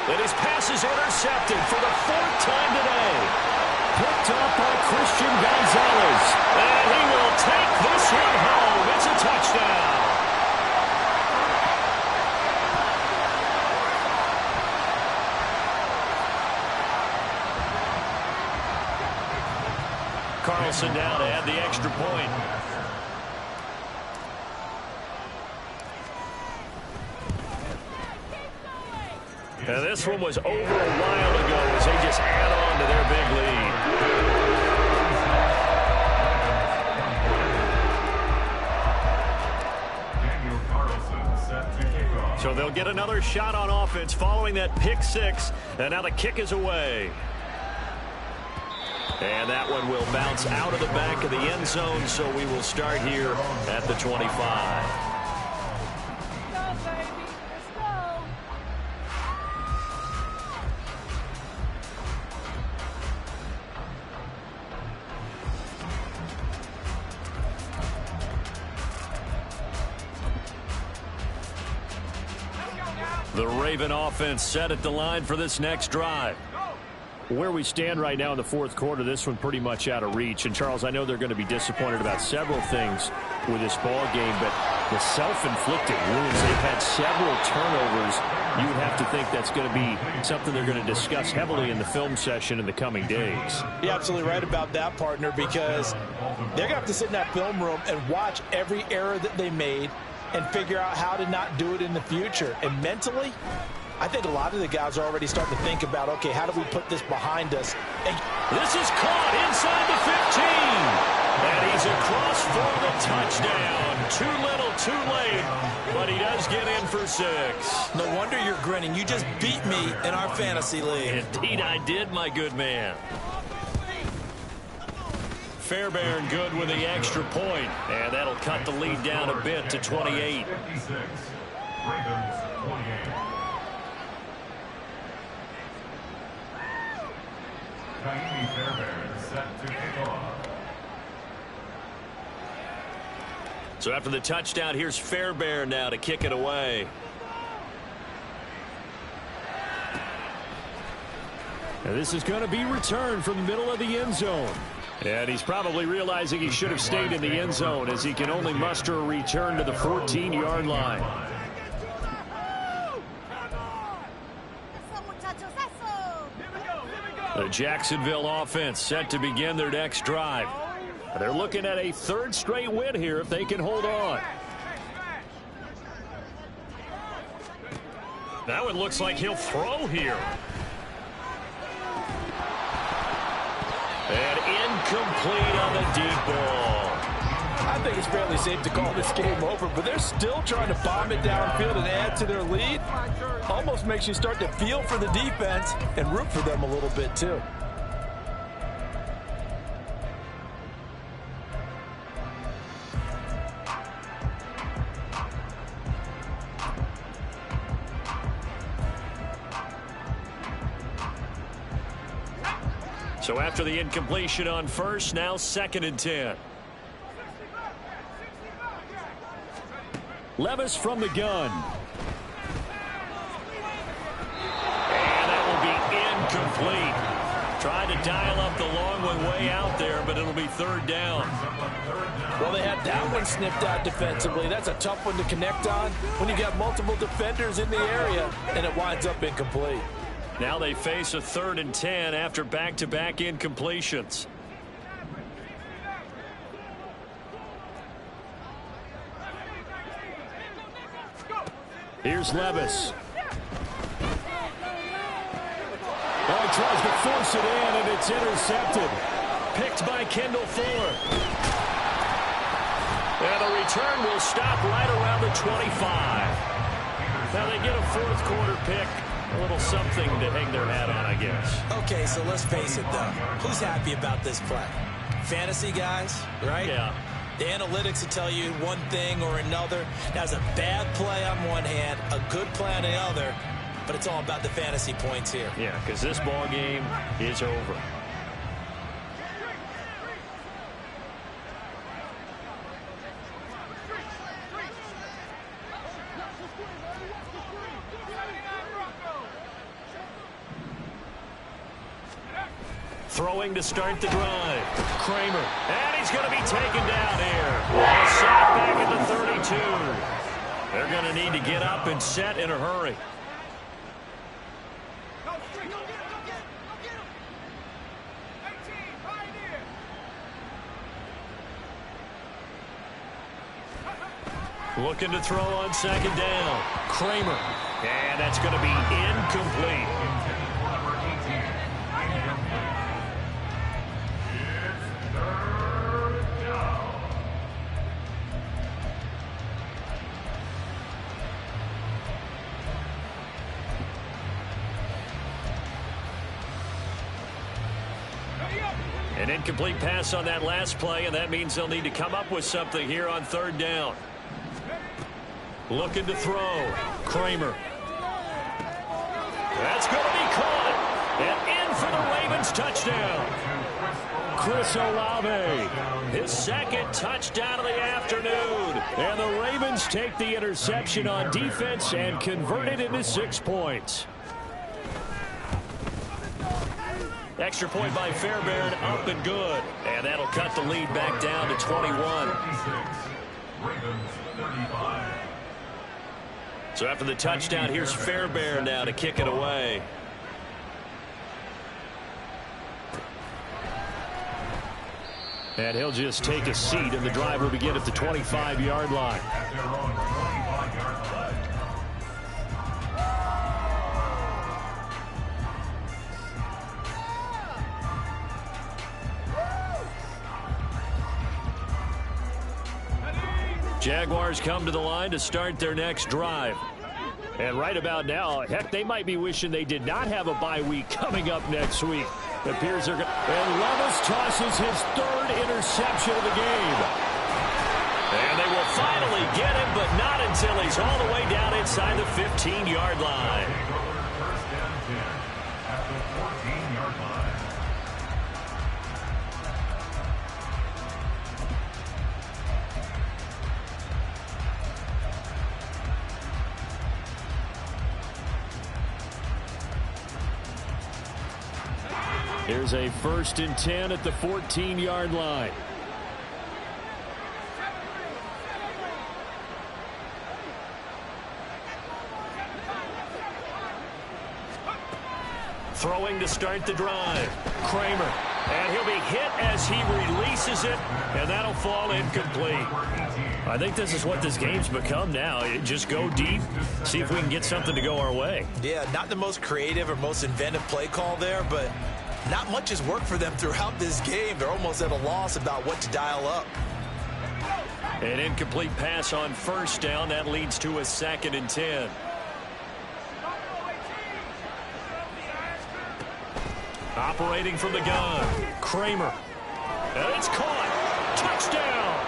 And his pass is intercepted for the 4th time today. Picked up by Christian Gonzalez. And he will take this one home. It's a touchdown. Carlson down to add the extra point. And this one was over a while ago as they just add on to their big lead. So they'll get another shot on offense following that pick 6. And now the kick is away. And that one will bounce out of the back of the end zone, so we will start here at the 25. The Raven offense set at the line for this next drive. Where we stand right now in the 4th quarter, this one pretty much out of reach. And, Charles, I know they're going to be disappointed about several things with this ball game, but the self-inflicted wounds, they've had several turnovers. You would have to think that's going to be something they're going to discuss heavily in the film session in the coming days. You're absolutely right about that, partner, because they're going to have to sit in that film room and watch every error that they made and figure out how to not do it in the future. And mentally, I think a lot of the guys are already starting to think about, okay, how do we put this behind us? And this is caught inside the 15. And he's across for the touchdown. Too little, too late. But he does get in for 6. No wonder you're grinning. You just beat me in our fantasy league. Indeed I did, my good man. Fairbairn good with the extra point, and that'll cut the lead down a bit to 28. 56. Ravens 28. Kaimi Fairbairn set to kick off. So after the touchdown, here's Fairbairn now to kick it away. And this is going to be returned from the middle of the end zone. And he's probably realizing he should have stayed in the end zone as he can only muster a return to the 14-yard line. The Jacksonville offense set to begin their next drive. They're looking at a third straight win here if they can hold on. That one looks like he'll throw here. And incomplete on the deep ball. I think it's fairly safe to call this game over, but they're still trying to bomb it downfield and add to their lead. Almost makes you start to feel for the defense and root for them a little bit too. So after the incompletion on first, now 2nd and 10. Levis from the gun. And that will be incomplete. Tried to dial up the long one way out there, but it'll be 3rd down. Well, they had that one sniffed out defensively. That's a tough one to connect on when you got multiple defenders in the area, and it winds up incomplete. Now they face a 3rd and 10 after back-to-back incompletions. Here's Levis. Oh, he tries to force it in, and it's intercepted. Picked by Kendall Fuller. And the return will stop right around the 25. Now they get a 4th quarter pick. A little something to hang their hat on, I guess. Okay, so let's face it, though. Who's happy about this play? Fantasy guys, right? Yeah. The analytics will tell you one thing or another. That's a bad play on one hand, a good play on the other, but it's all about the fantasy points here. Yeah, because this ball game is over. Throwing to start the drive. Kramer. And he's going to be taken down here. A sack back at the 32. They're going to need to get up and set in a hurry. Looking to throw on 2nd down. Kramer. And that's going to be incomplete. An incomplete pass on that last play, and that means they'll need to come up with something here on 3rd down. Looking to throw. Kramer. That's going to be caught. And in for the Ravens touchdown. Chris Olave. His 2nd touchdown of the afternoon. And the Ravens take the interception on defense and convert it into 6 points. Extra point by Fairbairn, up and good. And that'll cut the lead back down to 21. So after the touchdown, here's Fairbairn now to kick it away. And he'll just take a seat, and the drive will begin at the 25-yard line. Jaguars come to the line to start their next drive. And right about now, heck, they might be wishing they did not have a bye week coming up next week. It appears they're going and Levis tosses his third interception of the game. And they will finally get him, but not until he's all the way down inside the 15-yard line. First and 10 at the 14-yard line. Here's a 1st and 10 at the 14-yard line. Throwing to start the drive. Kramer. And he'll be hit as he releases it, and that'll fall incomplete. I think this is what this game's become now. Just go deep, see if we can get something to go our way. Yeah, not the most creative or most inventive play call there, but not much has worked for them throughout this game. They're almost at a loss about what to dial up. An incomplete pass on 1st down. That leads to a 2nd and 10. Operating from the gun. Kramer. And it's caught. Touchdown.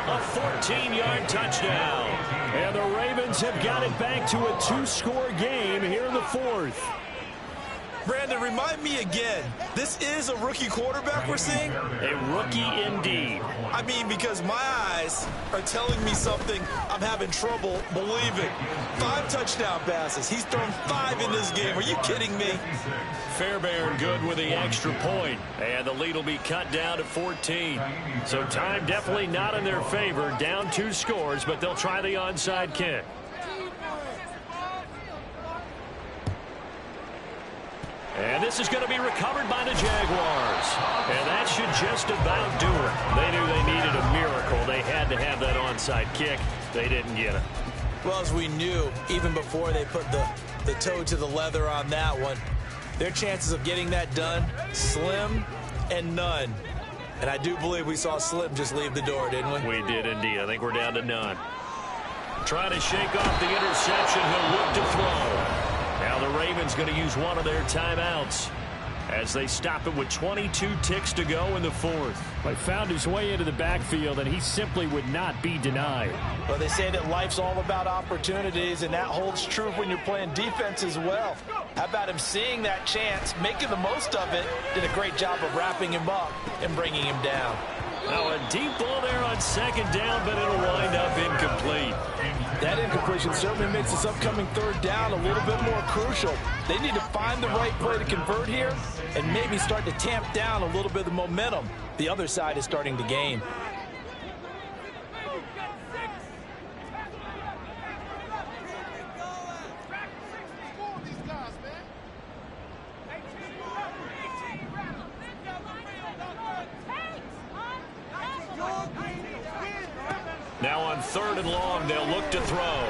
A 14-yard touchdown. And the Ravens have got it back to a 2-score game here in the 4th. Brandon, remind me again, this is a rookie quarterback we're seeing? A rookie indeed. I mean, because my eyes are telling me something I'm having trouble believing. 5 touchdown passes. He's thrown 5 in this game. Are you kidding me? Fairbairn good with the extra point. And the lead will be cut down to 14. So time definitely not in their favor. Down 2 scores, but they'll try the onside kick. And this is going to be recovered by the Jaguars. And that should just about do it. They knew they needed a miracle. They had to have that onside kick. They didn't get it. Well, as we knew, even before they put the toe to the leather on that one, their chances of getting that done, slim and none. And I do believe we saw Slim just leave the door, didn't we? We did indeed. I think we're down to none. Trying to shake off the interception. He'll look to throw. Now the Ravens going to use one of their timeouts as they stop it with 22 ticks to go in the 4th. He found his way into the backfield, and he simply would not be denied. Well, they say that life's all about opportunities, and that holds true when you're playing defense as well. How about him seeing that chance, making the most of it, did a great job of wrapping him up and bringing him down. Now a deep ball there on 2nd down, but it'll wind up incomplete. That incompletion certainly makes this upcoming 3rd down a little bit more crucial. They need to find the right play to convert here and maybe start to tamp down a little bit of the momentum the other side is starting to gain. Now on 3rd and long, they'll look to throw.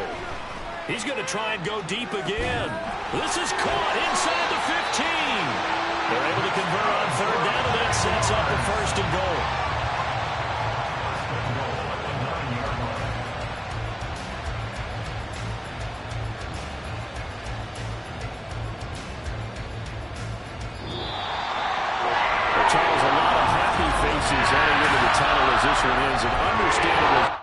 He's going to try and go deep again. This is caught inside the 15. They're able to convert on 3rd down, and that sets up the 1st and goal. Charles, a lot of happy faces heading into the tunnel as this one ends, and understandably.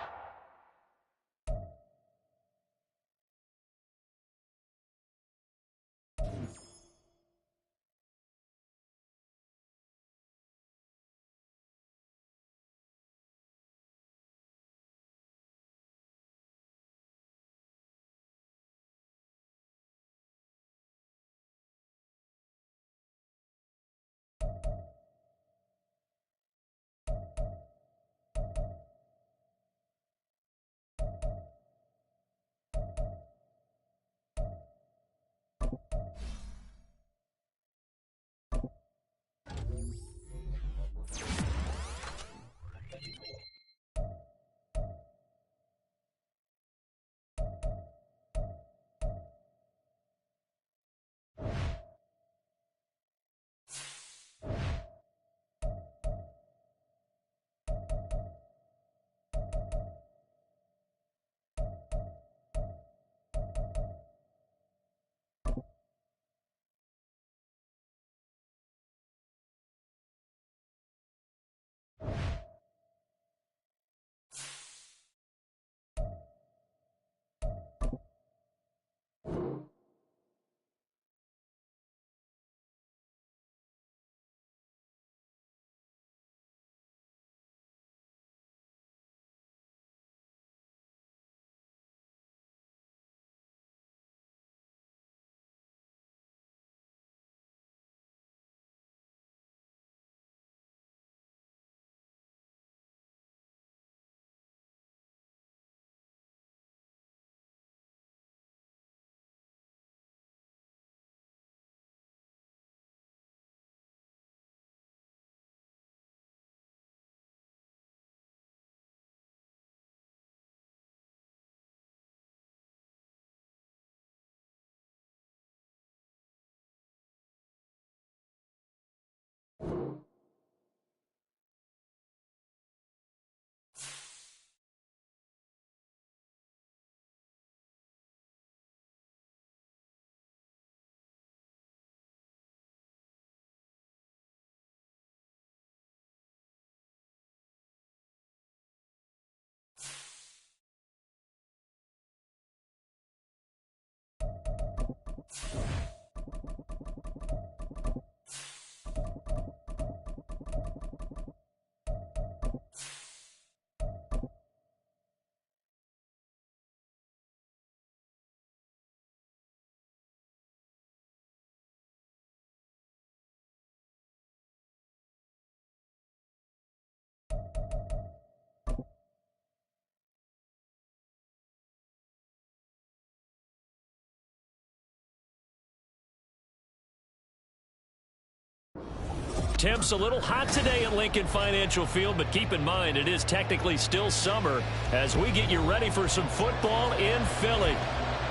temps a little hot today at Lincoln Financial Field, but keep in mind it is technically still summer as we get you ready for some football in Philly.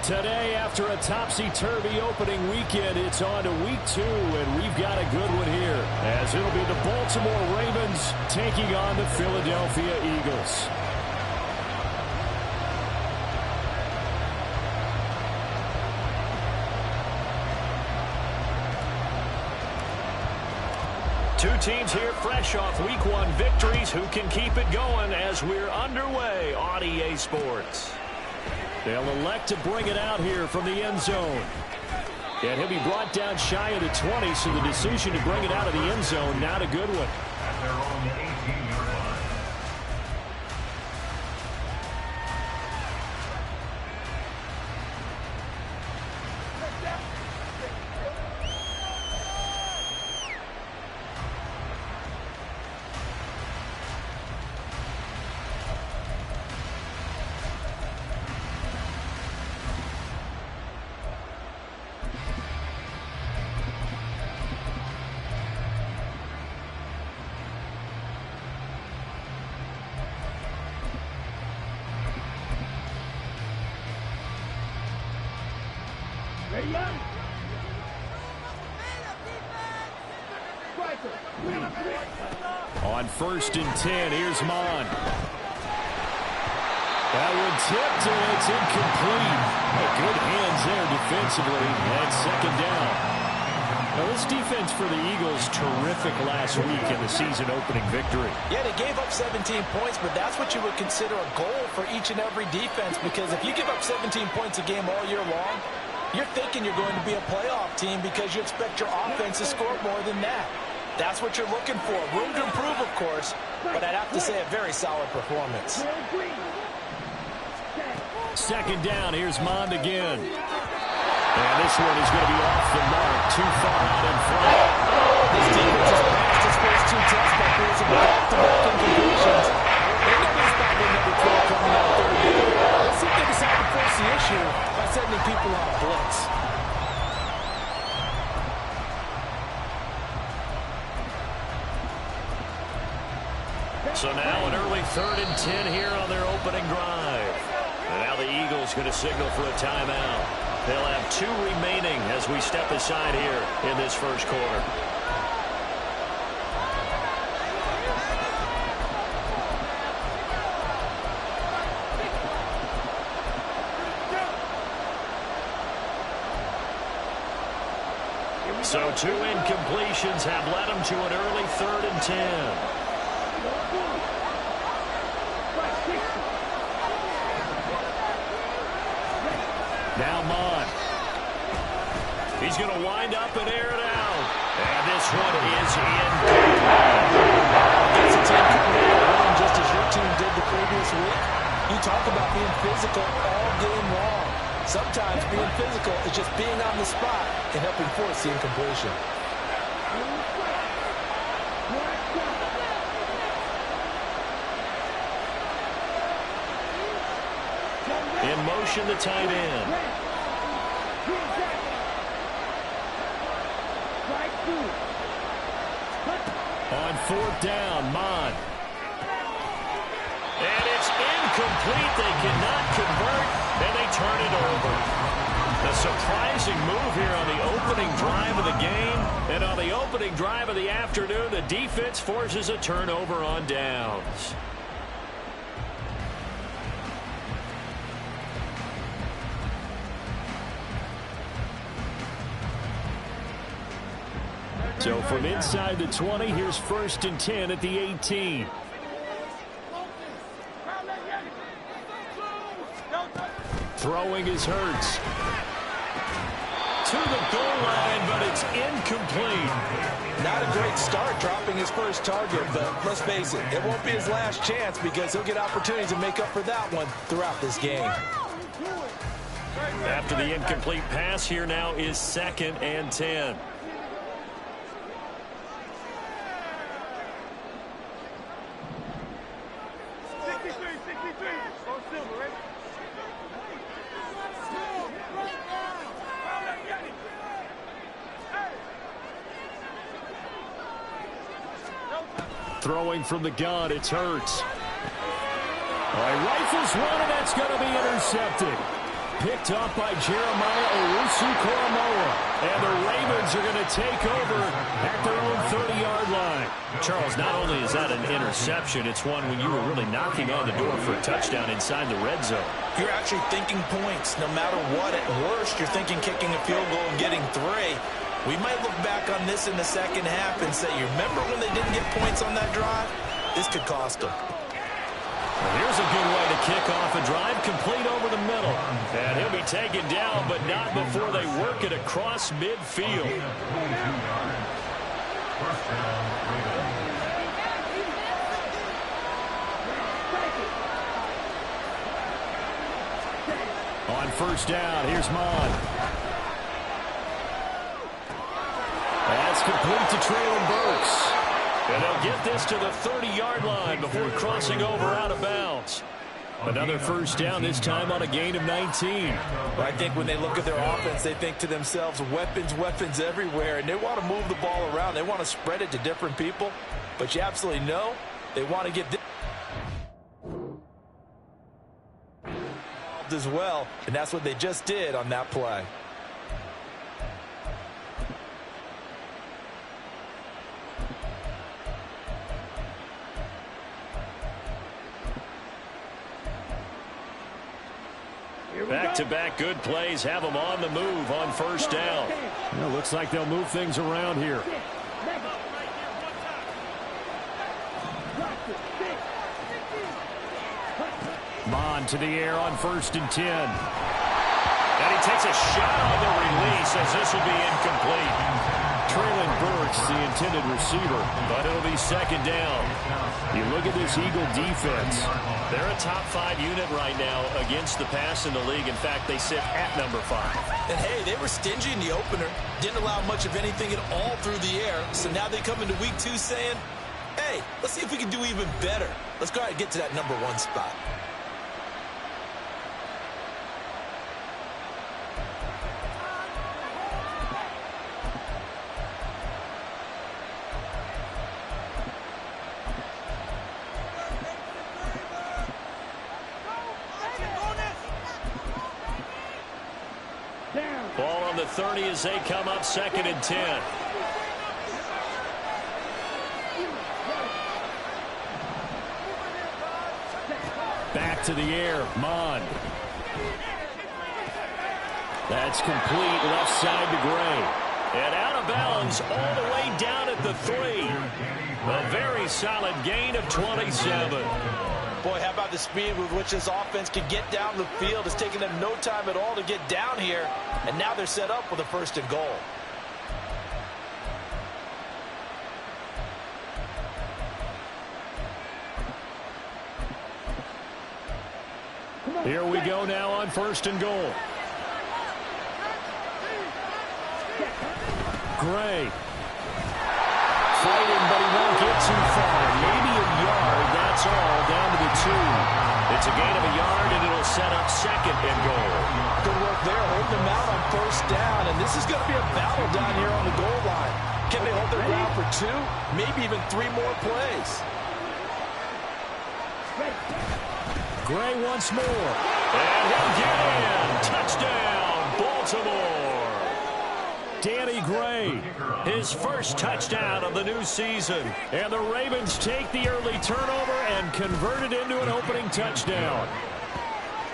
Today, after a topsy-turvy opening weekend, it's on to week 2, and we've got a good one here, as it'll be the Baltimore Ravens taking on the Philadelphia Eagles. Two teams here fresh off Week 1 victories. Who can keep it going as we're underway on EA Sports? They'll elect to bring it out here from the end zone. And he'll be brought down shy of the 20, so the decision to bring it out of the end zone, not a good one. At their own 18-yard line. On 1st and 10, here's Mon. That one tipped, and it's incomplete. Good hands there defensively, and 2nd down. Now, this defense for the Eagles, terrific last week in the season-opening victory. Yeah, they gave up 17 points, but that's what you would consider a goal for each and every defense, because if you give up 17 points a game all year long, you're thinking you're going to be a playoff team because you expect your offense to score more than that. That's what you're looking for. Room to improve, of course, but I'd have to say a very solid performance. 2nd down, here's Mond again. And this one is going to be off the mark, too far out in front. This defense has passed its first 2 tests by forcing back-to-back incompletions. They know there's probably another 12 coming out there. Let's see if they decide to force the issue by sending people on a blitz. So now an early 3rd and 10 here on their opening drive. And now the Eagles going to signal for a timeout. They'll have 2 remaining as we step aside here in this first quarter. So 2 incompletions have led them to an early 3rd and 10. Now Mon. He's going to wind up and air it out. And this one is in. It's a team coming out of run just as your team did the previous week. You talk about being physical all game long. Sometimes being physical is just being on the spot and helping force the incompletion. In motion, the tight end. On 4th down, Mon. And it's incomplete. They cannot convert, and they turn it over. A surprising move here on the opening drive of the game. And on the opening drive of the afternoon, the defense forces a turnover on downs. So from inside the 20, here's 1st and 10 at the 18. Throwing is Hurts. To the goal line, but it's incomplete. Not a great start dropping his first target, but let's face it, it won't be his last chance because he'll get opportunities to make up for that one throughout this game. After the incomplete pass, here now is 2nd and 10. Throwing from the gun, it's Hurts. All right, rifles one, and that's going to be intercepted. Picked up by Jeremiah Owusu-Koramoah. And the Ravens are going to take over at their own 30-yard line. Charles, not only is that an interception, it's one when you were really knocking on the door for a touchdown inside the red zone. You're actually thinking points. No matter what, at worst, you're thinking kicking a field goal and getting 3. We might look back on this in the second half and say, you remember when they didn't get points on that drive? This could cost them. Well, here's a good way to kick off a drive, complete over the middle. And he'll be taken down, but not before they work it across midfield. On first down, here's Mon. That's complete to Traylon Burks. And they'll get this to the 30-yard line before crossing over out of bounds. Another first down, this time on a gain of 19. Well, I think when they look at their offense, they think to themselves, weapons, weapons everywhere, and they want to move the ball around. They want to spread it to different people, but you absolutely know they want to get involved as well, and that's what they just did on that play. Back-to-back good plays have them on the move on first down. Well, looks like they'll move things around here. Mon to the air on 1st and 10. And he takes a shot on the release as this will be incomplete. Traylon Burks, the intended receiver, but it'll be second down. You look at this Eagle defense. They're a top 5 unit right now against the pass in the league. In fact, they sit at number 5. And hey, they were stingy in the opener. Didn't allow much of anything at all through the air. So now they come into week 2 saying, hey, let's see if we can do even better. Let's go ahead and get to that number 1 spot. Ball on the 30 as they come up 2nd and 10. Back to the air, Mon. That's complete left side to Gray. And out of bounds all the way down at the 3. A very solid gain of 27. Boy, how about the speed with which this offense can get down the field? It's taken them no time at all to get down here, and now they're set up with a 1st and goal. Here we go now on 1st and goal. Gray. Fighting, but he won't get too far. Maybe a yard, that's all, down to the 2. It's a gain of a yard, and it'll set up 2nd and goal. Good work there, holding them out on 1st down, and this is going to be a battle down here on the goal line. Can they hold their ground for 2, maybe even 3 more plays? Gray once more. And he'll get in. Touchdown, Baltimore. Danny Gray. His first touchdown of the new season. And the Ravens take the early turnover and convert it into an opening touchdown.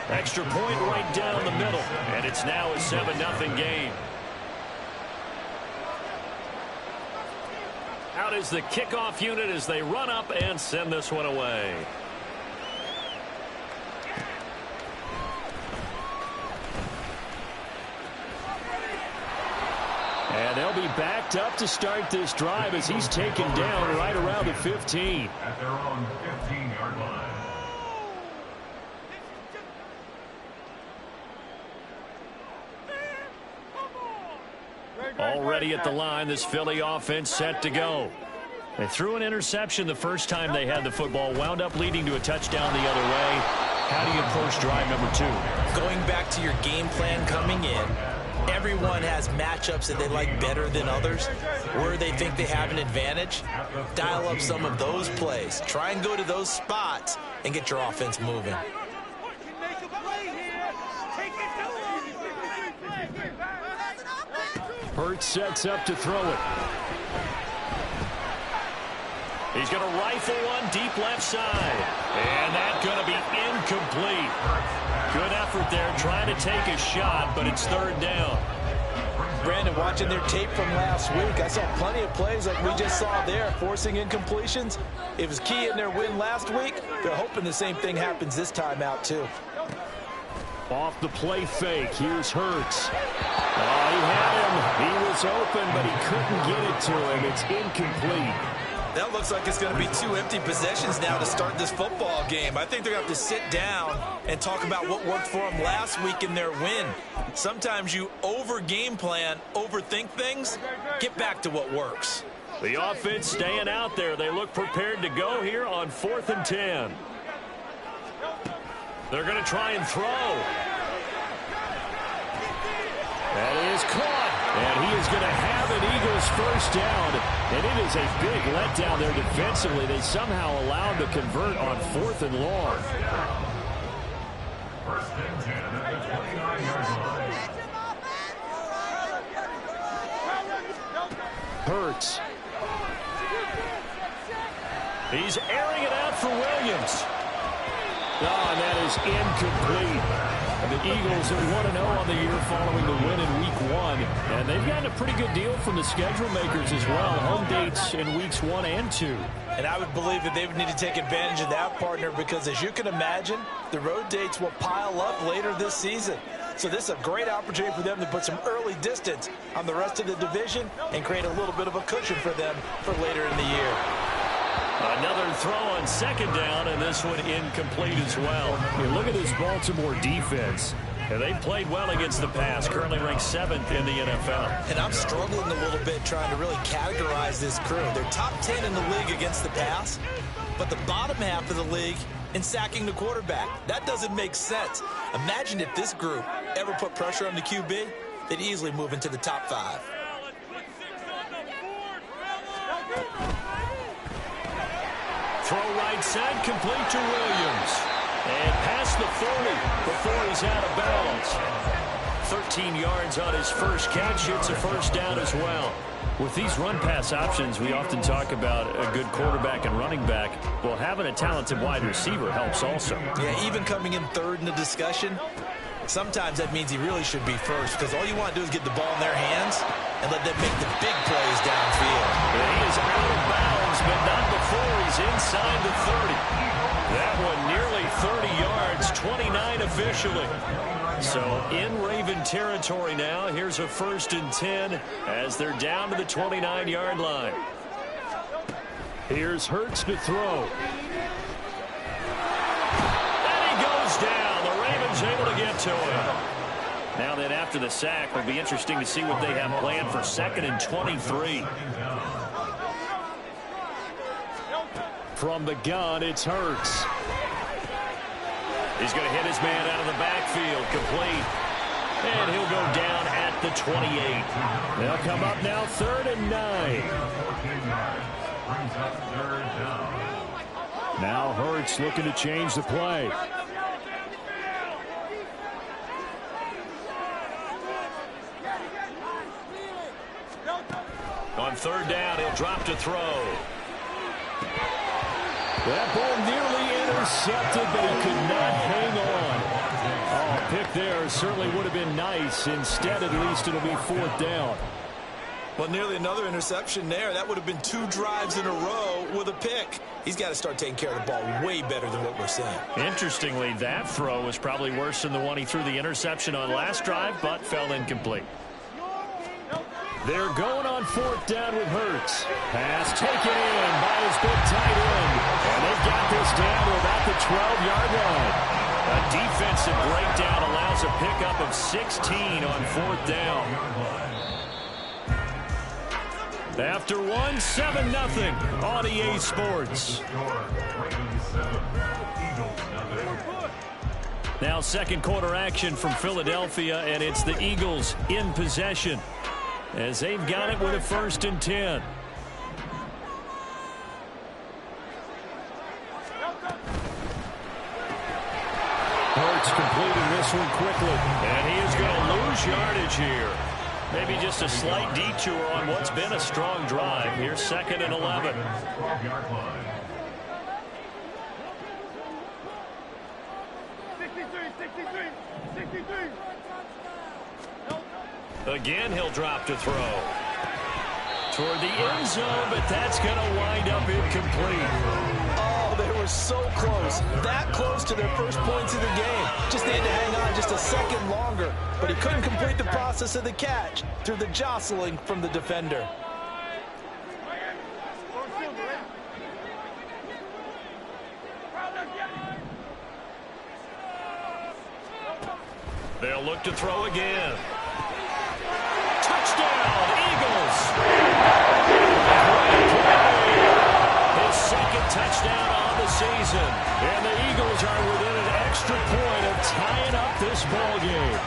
Extra point right down the middle. And it's now a 7-0 game. Out is the kickoff unit as they run up and send this one away. And they'll be backed up to start this drive as he's taken down right around the 15. At their own 15-yard line. Already at the line, this Philly offense set to go. They threw an interception the first time they had the football, wound up leading to a touchdown the other way. How do you approach drive number 2? Going back to your game plan coming in, Everyone has matchups that they like better than others. Where they think they have an advantage, dial up some of those plays. Try and go to those spots and get your offense moving. Hurts sets up to throw it. He's going to rifle one deep left side. And that's going to be incomplete. Good effort there trying to take a shot, but it's third down. Brandon, watching their tape from last week, I saw plenty of plays like we just saw there, forcing incompletions. It was key in their win last week. They're hoping the same thing happens this time out, too. Off the play fake, here's Hurts. Oh, he had him. He was open, but he couldn't get it to him. It's incomplete. That looks like it's going to be 2 empty possessions now to start this football game. I think they're going to have to sit down and talk about what worked for them last week in their win. Sometimes you over-game plan, overthink things, get back to what works. The offense staying out there. They look prepared to go here on 4th and 10. They're going to try and throw. That is caught. And he is going to have an Eagles first down. And it is a big letdown there defensively. They somehow allowed to convert on 4th and long. First and 10 at the 29-yard line. Hurts. He's airing it out for Williams. Oh, and that is incomplete. The Eagles are 1-0 on the year following the win in Week 1. And they've gotten a pretty good deal from the schedule makers as well. Home dates in Weeks 1 and 2. And I would believe that they would need to take advantage of that, partner, because as you can imagine, the road dates will pile up later this season. So this is a great opportunity for them to put some early distance on the rest of the division and create a little bit of a cushion for them for later in the year. Another throw on 2nd down, and this one incomplete as well. Hey, look at this Baltimore defense. And they played well against the pass, currently ranked 7th in the NFL. And I'm struggling a little bit trying to really categorize this crew. They're top 10 in the league against the pass, but the bottom half of the league in sacking the quarterback. That doesn't make sense. Imagine if this group ever put pressure on the QB, they'd easily move into the top 5. Throw right side, complete to Williams. And past the 40 before he's out of bounds. 13 yards on his first catch. It's a first down as well. With these run-pass options, we often talk about a good quarterback and running back. Well, having a talented wide receiver helps also. Yeah, even coming in third in the discussion, sometimes that means he really should be first, because all you want to do is get the ball in their hands and let them make the big plays downfield. And he is out of bounds, but not before he's inside the 30. That one nearly 30 yards, 29 officially. So in Raven territory now. Here's a 1st and 10 as they're down to the 29-yard line. Here's Hurts to throw. And he goes down. The Ravens able to get to him. Now then, after the sack, it'll be interesting to see what they have planned for 2nd and 23. From the gun, it's Hurts. He's going to hit his man out of the backfield, complete. And he'll go down at the 28. They'll come up now 3rd and 9. Now Hurts looking to change the play. On 3rd down, he'll drop to throw. That ball nearly intercepted, but he could not hang on. Oh, pick there certainly would have been nice. Instead, at least, it'll be 4th down. Well, nearly another interception there. That would have been 2 drives in a row with a pick. He's got to start taking care of the ball way better than what we're seeing. Interestingly, that throw was probably worse than the one he threw the interception on last drive, but fell incomplete. They're going on 4th down with Hurts. Pass taken in by his big tight end. And they've got this down to about the 12-yard line. A defensive breakdown allows a pickup of 16 on 4th down. After one, 7-0 on EA Sports. Now second quarter action from Philadelphia, and it's the Eagles in possession as they've got it with a 1st and 10. Hurts completing this one quickly. And he is going to lose yardage here. Maybe just a slight detour on what's been a strong drive. Here's 2nd and 11. 12-yard line. 63. Again, he'll drop to throw. Toward the end zone, but that's going to wind up incomplete. Oh, they were so close. That close to their first points of the game. Just needed to hang on just a second longer. But he couldn't complete the process of the catch through the jostling from the defender. They'll look to throw again. Touchdown, Eagles! His 2nd touchdown on the season. And the Eagles are within an extra point of tying up this ball game.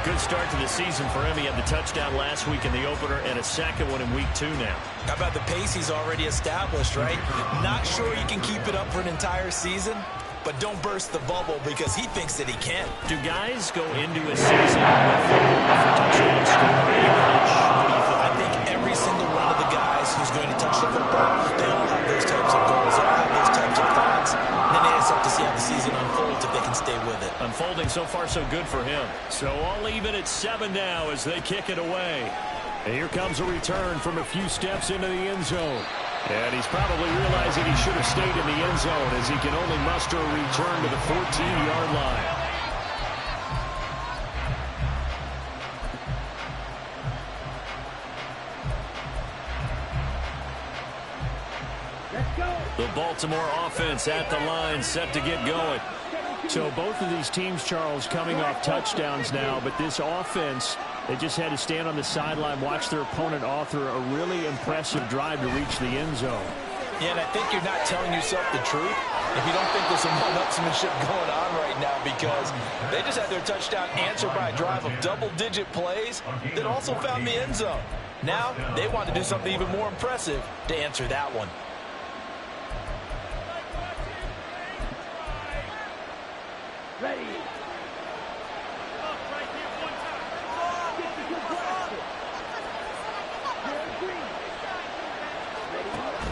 Good start to the season for him. He had the touchdown last week in the opener and a second one in week 2 now. How about the pace he's already established, right? Not sure he can keep it up for an entire season, but don't burst the bubble because he thinks that he can. Do guys go into a season with touchdown scoring? I think every single one of the guys who's going to touch the football, they all have those types of goals. They all have those types of thoughts. And then they just have to see how the season unfolds if they can stay with it. Unfolding so far so good for him. So all even at 7 now as they kick it away. And here comes a return from a few steps into the end zone. And he's probably realizing he should have stayed in the end zone as he can only muster a return to the 14-yard line. The Baltimore offense at the line, set to get going. So both of these teams, Charles, coming off touchdowns now, but this offense, they just had to stand on the sideline, watch their opponent author a really impressive drive to reach the end zone. Yeah, and I think you're not telling yourself the truth if you don't think there's some one-upsmanship going on right now, because they just had their touchdown answered by a drive of double-digit plays that also found the end zone. Now they want to do something even more impressive to answer that one. Ready.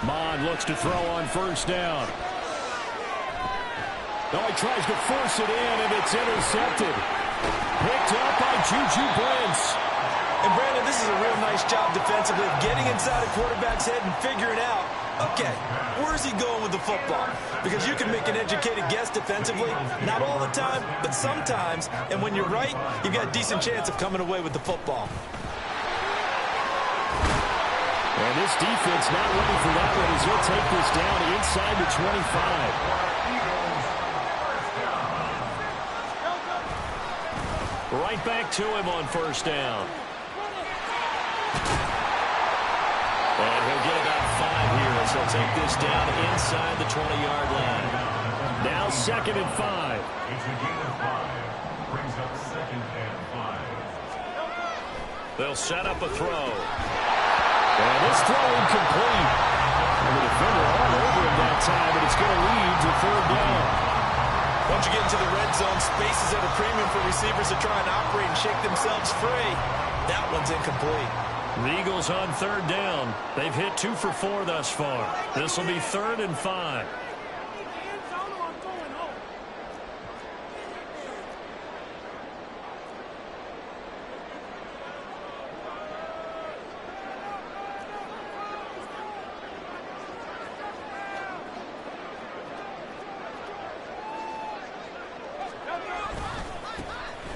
Mond looks to throw on 1st down. Oh, he tries to force it in, and it's intercepted. Picked up by Juju Brents. And Brandon, this is a real nice job defensively of getting inside a quarterback's head and figuring out, okay, where's he going with the football? Because you can make an educated guess defensively, not all the time, but sometimes. And when you're right, you've got a decent chance of coming away with the football. And this defense not ready for that one as he'll take this down inside the 25. Right back to him on 1st down. And he'll get about 5 here as he'll take this down inside the 20-yard line. Now 2nd and 5. It's a gain of 5. Brings up 2nd and 5. They'll set up a throw. And this throw incomplete. And the defender all over him that time, but it's going to lead to 3rd down. Once you get into the red zone, space is at a premium for receivers to try and operate and shake themselves free. That one's incomplete. The Eagles on 3rd down. They've hit 2 for 4 thus far. This will be 3rd and 5.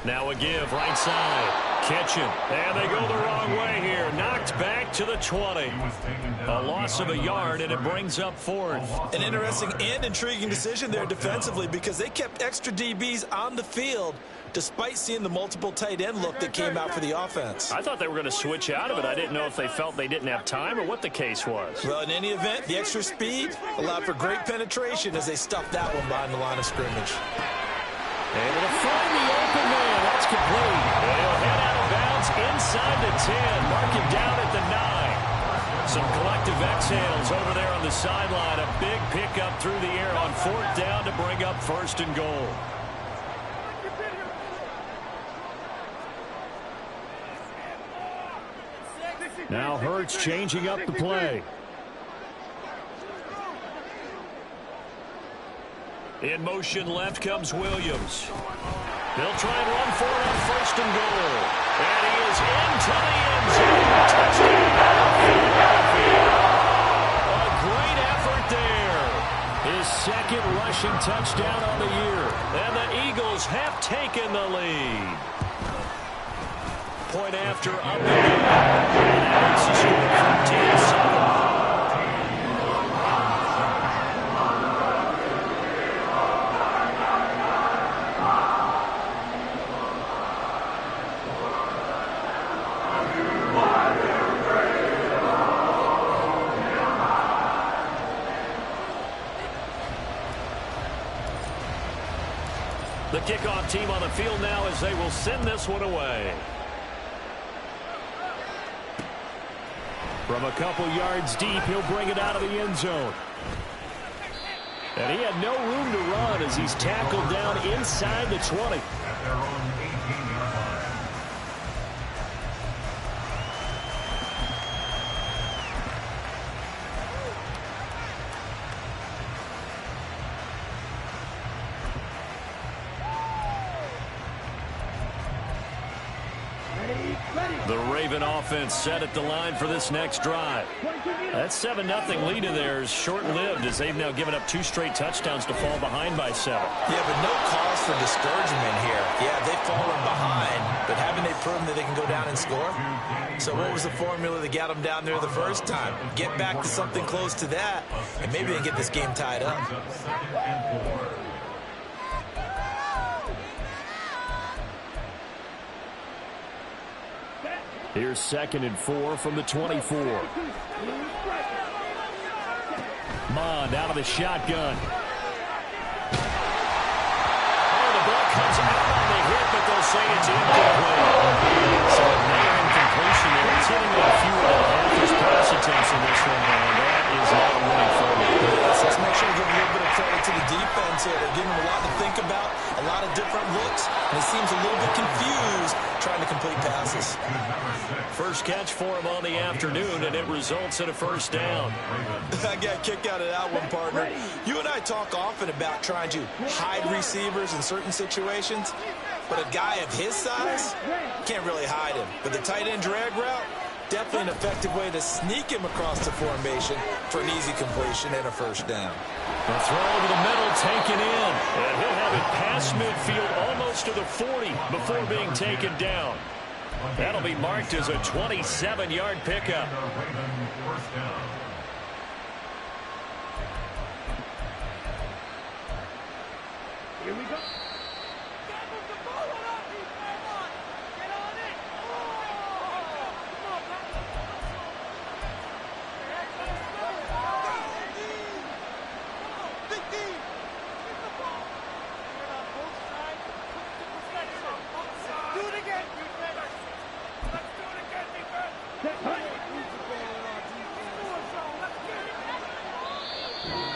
Now a give right side. Kitchen. And they go the wrong way here. Knocked back to the 20. A loss of a yard, and it brings up 4th. An interesting and intriguing decision there defensively because they kept extra DBs on the field despite seeing the multiple tight end look that came out for the offense. I thought they were going to switch out of it. I didn't know if they felt they didn't have time or what the case was. Well, in any event, the extra speed allowed for great penetration as they stuffed that one behind the line of scrimmage. And it'll find the open man. That's complete. And he'll head out of bounds inside the 10. Mark him down at the 9. Some collective exhales over there on the sideline. A big pickup through the air on 4th down to bring up 1st and goal. Now Hurts changing up the play. In motion left comes Williams. They'll try and run for it on 1st and goal. And he is into the end zone. Touchdown. A great effort there. His 2nd rushing touchdown on the year. And the Eagles have taken the lead. Point after up and that makes the score 14-7. The kickoff team on the field now as they will send this one away. From a couple yards deep, he'll bring it out of the end zone. And he had no room to run as he's tackled down inside the 20. At their own 18-yard line. The Raven offense set at the line for this next drive. That 7-0 lead of theirs short-lived as they've now given up 2 straight touchdowns to fall behind by 7. Yeah, but no cause for discouragement here. Yeah, they've fallen behind, but haven't they proven that they can go down and score? So what was the formula that got them down there the first time? Get back to something close to that, and maybe they can get this game tied up. Here's 2nd and 4 from the 24. Mond out of the shotgun. Oh, the ball comes out on the hit, but they'll say it's incomplete. So a near incompletion there. It's hitting a few and a half his pass attempts in this one, and that is not a winning formula. Yes, let's make sure we give a little bit of credit to the defense here. They're giving them a lot to think about, a lot of different looks, and it seems a little bit confused trying to complete passes. First catch for him on the afternoon, and it results in a 1st down. I got a kick out of that one, partner. You and I talk often about trying to hide receivers in certain situations, but a guy of his size can't really hide him. But the tight end drag route, definitely an effective way to sneak him across the formation for an easy completion and a 1st down. The throw over the middle taken in, and he'll have it past midfield almost to the 40 before being taken down. That'll be marked as a 27-yard pickup. Here we go.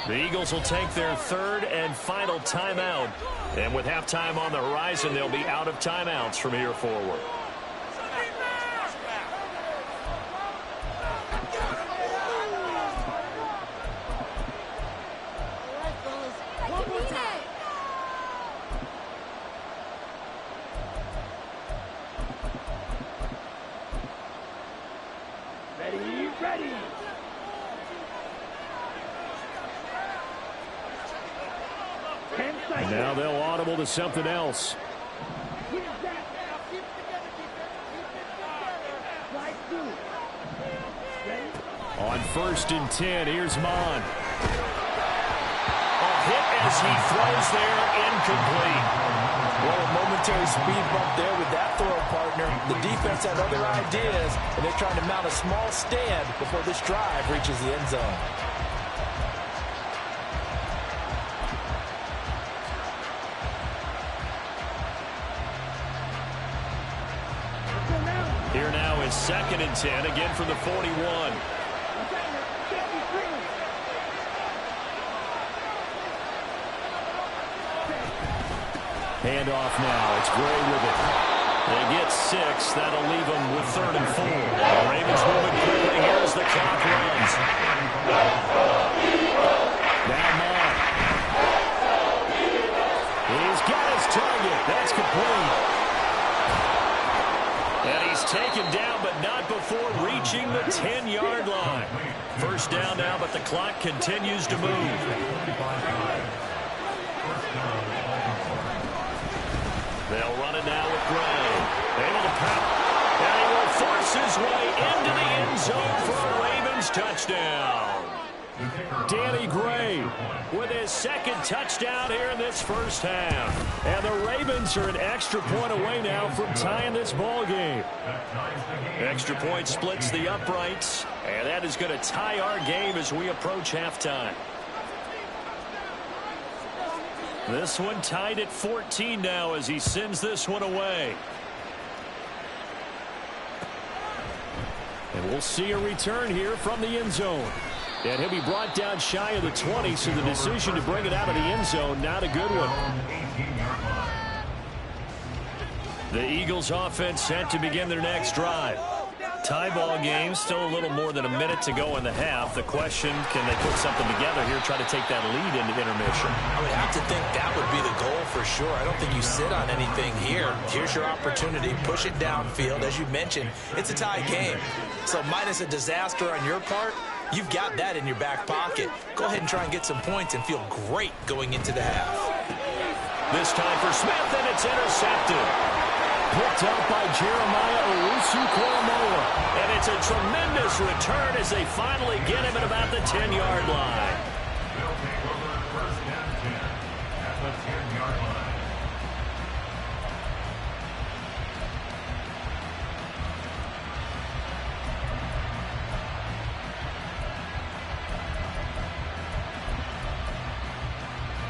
The Eagles will take their 3rd and final timeout. And with halftime on the horizon, they'll be out of timeouts from here forward. Ready. Now they'll audible to something else. On 1st and 10, here's Mond. A hit as he throws there, incomplete. Well, a momentary speed bump there with that throw, partner. The defense had other ideas, and they're trying to mount a small stand before this drive reaches the end zone. it's 2nd and 10, again from the 41. Handoff now. It's Gray with it. They get 6. That'll leave them with 3rd and 4. The Ravens moving quickly here as the clock runs. Now Mond. He's got his target. That's complete. And he's taken down, but not before reaching the 10-yard line. First down now, but the clock continues to move. They'll run it now with Gray. Able to pop. And he will force his way into the end zone for a Ravens touchdown. Danny Gray With his 2nd touchdown here in this first half. And the Ravens are an extra point away now from tying this ball game. Extra point splits the uprights. And that is going to tie our game as we approach halftime. This one tied at 14 now as he sends this one away. And we'll see a return here from the end zone. And he'll be brought down shy of the 20, so the decision to bring it out of the end zone, not a good one. The Eagles offense set to begin their next drive. Tie ball game, still a little more than a minute to go in the half. The question, can they put something together here, try to take that lead into intermission? I would have to think that would be the goal for sure. I don't think you sit on anything here. Here's your opportunity. Push it downfield. As you mentioned, it's a tie game. So minus a disaster on your part, you've got that in your back pocket. Go ahead and try and get some points and feel great going into the half. This time for Smith, and it's intercepted. Picked up by Jeremiah Owusu-Koramoah. And it's a tremendous return as they finally get him at about the 10-yard line. They'll take over 1st and 10 at the 10-yard line.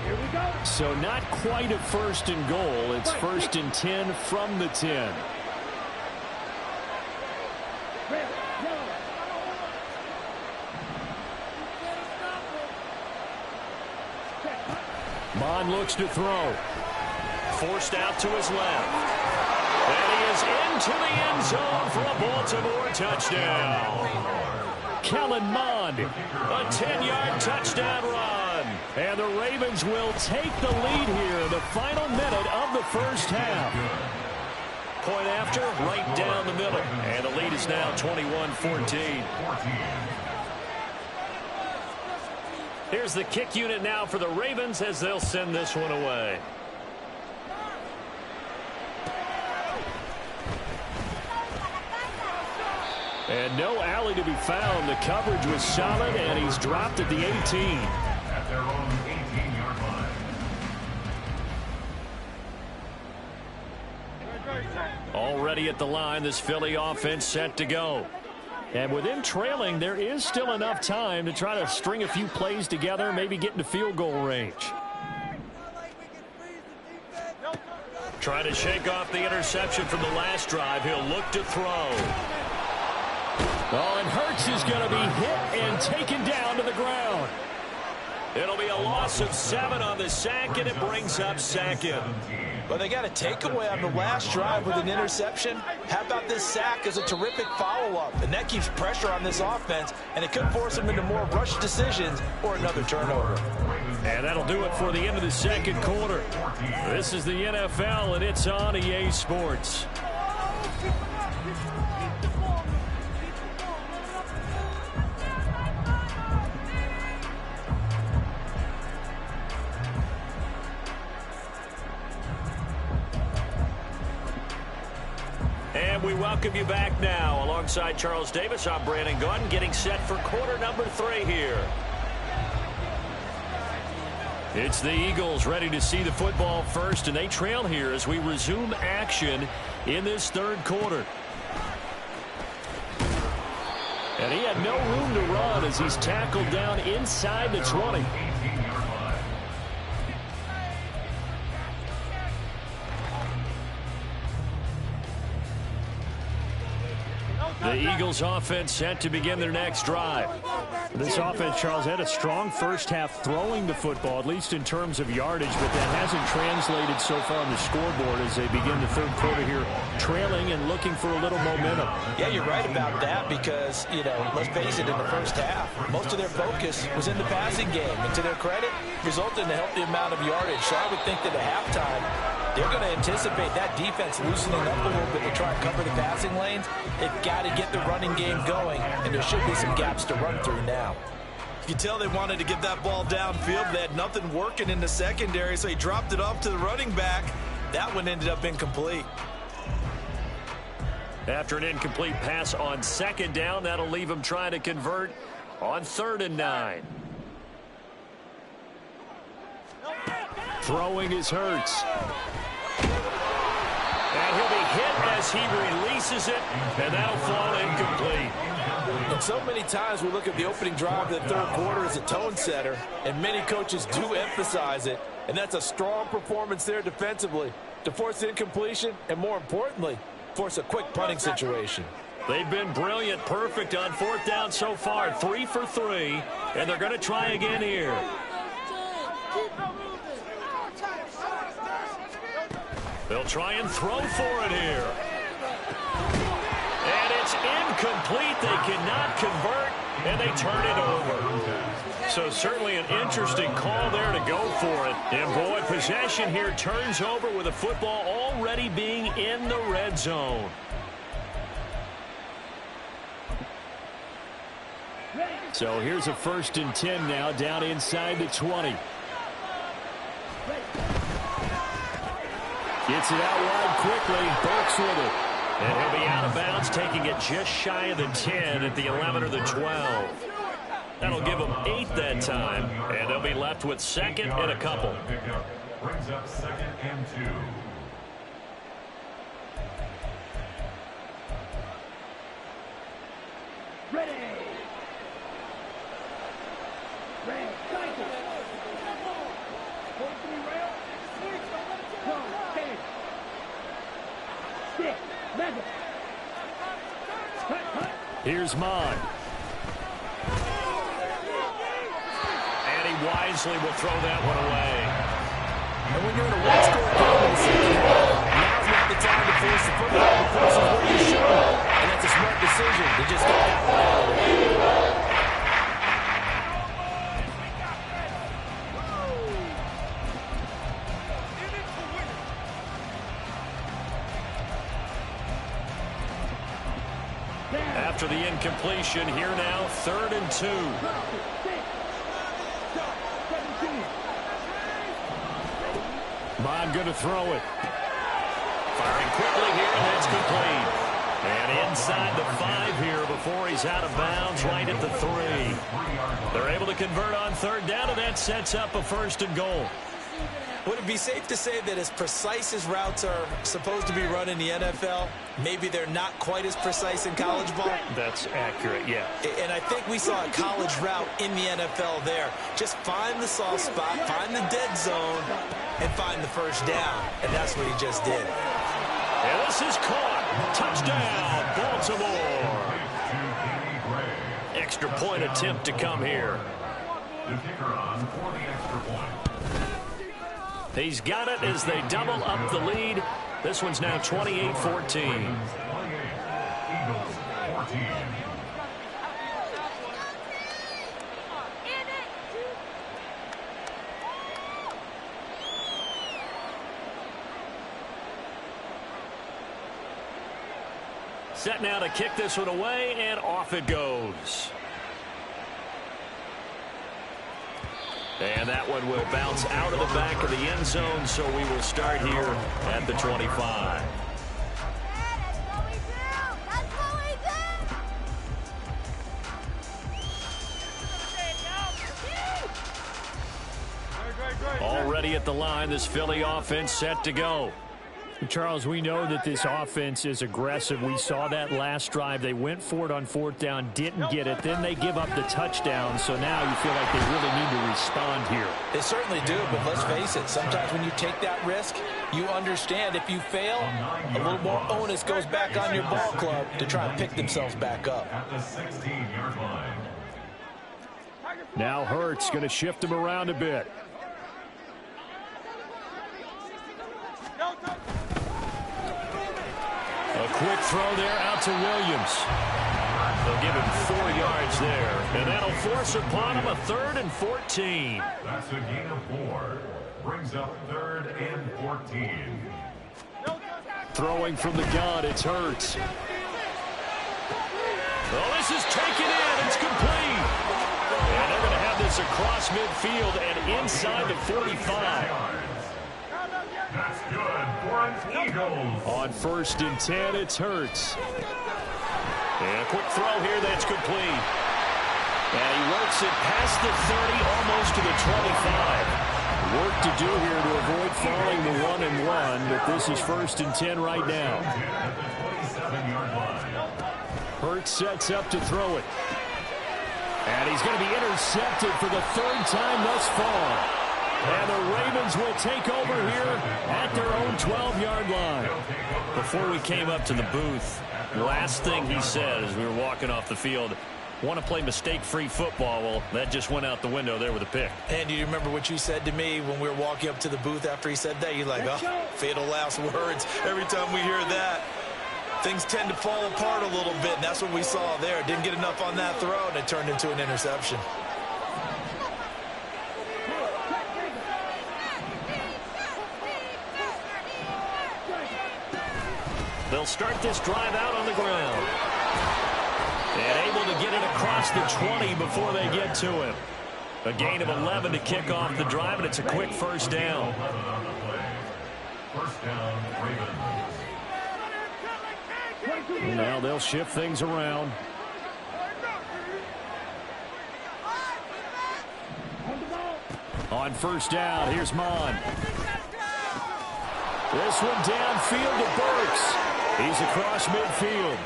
Here we go. So not quite a 1st and goal. It's 1st and 10 from the 10. Red, yellow. Mond looks to throw. Forced out to his left. And he is into the end zone for a Baltimore touchdown. Kellen Mond. A 10-yard touchdown run. And the Ravens will take the lead here in the final minute of the first half. Point after, right down the middle. And the lead is now 21-14. Here's the kick unit now for the Ravens as they'll send this one away. And no alley to be found. The coverage was solid, and he's dropped at the 18. At their own 18-yard line. Already at the line, this Philly offense set to go. And with him trailing, there is still enough time to try to string a few plays together, maybe get into field goal range. Trying to shake off the interception from the last drive. He'll look to throw. Oh, and Hurts is going to be hit and taken down to the ground. It'll be a loss of 7 on the sack, and it brings up 2nd. Well, they got a takeaway on the last drive with an interception. How about this sack as a terrific follow-up? And that keeps pressure on this offense, and it could force them into more rush decisions or another turnover. And that'll do it for the end of the second quarter. This is the NFL, and it's on EA Sports. And we welcome you back now. Alongside Charles Davis, I'm Brandon Gaudin, getting set for quarter number 3 here. It's the Eagles ready to see the football first, and they trail here as we resume action in this third quarter. And he had no room to run as he's tackled down inside the 20. Eagles offense set to begin their next drive. This offense, Charles, had a strong first half throwing the football, at least in terms of yardage, but that hasn't translated so far on the scoreboard as they begin the third quarter here, trailing and looking for a little momentum. Yeah, you're right about that because, you know, let's face it, in the first half, most of their focus was in the passing game. And to their credit, resulted in a healthy amount of yardage. So I would think that at halftime, they're going to anticipate that defense loosening up a little bit to try and cover the passing lanes. They've got to get the running game going, and there should be some gaps to run through now. You can tell they wanted to get that ball downfield. They had nothing working in the secondary, so he dropped it off to the running back. That one ended up incomplete. After an incomplete pass on second down, that'll leave him trying to convert on 3rd and 9. Throwing is Hurts. And he'll be hit as he releases it, and that'll fall incomplete. And so many times we look at the opening drive of the third quarter as a tone setter, and many coaches do emphasize it, and that's a strong performance there defensively to force incompletion and, more importantly, force a quick punting situation. They've been brilliant, perfect on 4th down so far, 3 for 3, and they're going to try again here. They'll try and throw for it here. And it's incomplete. They cannot convert, and they turn it over. So certainly an interesting call there to go for it. And, boy, possession here turns over with the football already being in the red zone. So here's a 1st and 10 now, down inside the 20. Gets it out wide quickly. Burks with it. And he'll be out of bounds, taking it just shy of the 10 at the 11 or the 12. That'll give them 8 that time, and they'll be left with 2nd and a couple. Brings up 2nd and 2. Ready. Red, cycle. 43 rail. Come, stand. Stick, leather. Cut. Here's Mond. And he wisely will throw that one away. And when you're in a one-score game in the second half, now's not the time to force the football. The force is where you should. And that's a smart decision to just get that one out of the way. After the incompletion, here now, 3rd and 2. Mond going to throw it. Firing quickly here, and that's complete. And inside the 5 here before he's out of bounds, right at the 3. They're able to convert on 3rd down, and that sets up a 1st and goal. Would it be safe to say that as precise as routes are supposed to be run in the NFL, maybe they're not quite as precise in college ball? That's accurate, yeah. And I think we saw a college route in the NFL there. Just find the soft spot, find the dead zone, and find the 1st down. And that's what he just did. And this is caught. Touchdown, Baltimore. Extra point attempt to come here. The kicker on for the extra point. He's got it as they double up the lead. This one's now 28-14. 28. Eagles 14. Set now to kick this one away, and off it goes. And that one will bounce out of the back of the end zone, so we will start here at the 25. Already at the line, this Philly offense set to go. Charles, we know that this offense is aggressive. We saw that last drive. They went for it on fourth down, didn't get it. Then they give up the touchdown. So now you feel like they really need to respond here. They certainly do, but let's face it. Sometimes when you take that risk, you understand if you fail, a little more onus goes back on your ball club to try and pick themselves back up. At the 16-yard line. Now Hurts going to shift him around a bit. A quick throw there out to Williams. They'll give him 4 yards there. And that'll force upon him a 3rd and 14. That's a gain of 4. Brings up 3rd and 14. Throwing from the gun, it's Hurts. Oh, this is taken in. It's complete. And they're going to have this across midfield and inside the 45. That's good for an Eagles. On 1st and 10, it's Hurts. And a quick throw here that's complete. And he works it past the 30, almost to the 25. Work to do here to avoid falling to 1-1, but this is 1st and 10 right now. At the 27-yard line. Hurts sets up to throw it. And he's going to be intercepted for the 3rd time thus far. And the Ravens will take over here at their own 12-yard line. Before we came up to the booth, last thing he said as we were walking off the field, want to play mistake-free football. Well, that just went out the window there with a pick. And you remember what you said to me when we were walking up to the booth after he said that? You're like, oh, fatal last words. Every time we hear that, things tend to fall apart a little bit, and that's what we saw there. Didn't get enough on that throw, and it turned into an interception. They'll start this drive out on the ground. And able to get it across the 20 before they get to him. A gain of 11 to kick off the drive, and it's a quick 1st down. 11 on the play. 1st down, Ravens. Now they'll shift things around. On 1st down, here's Mon. This one downfield to Burks. He's across midfield.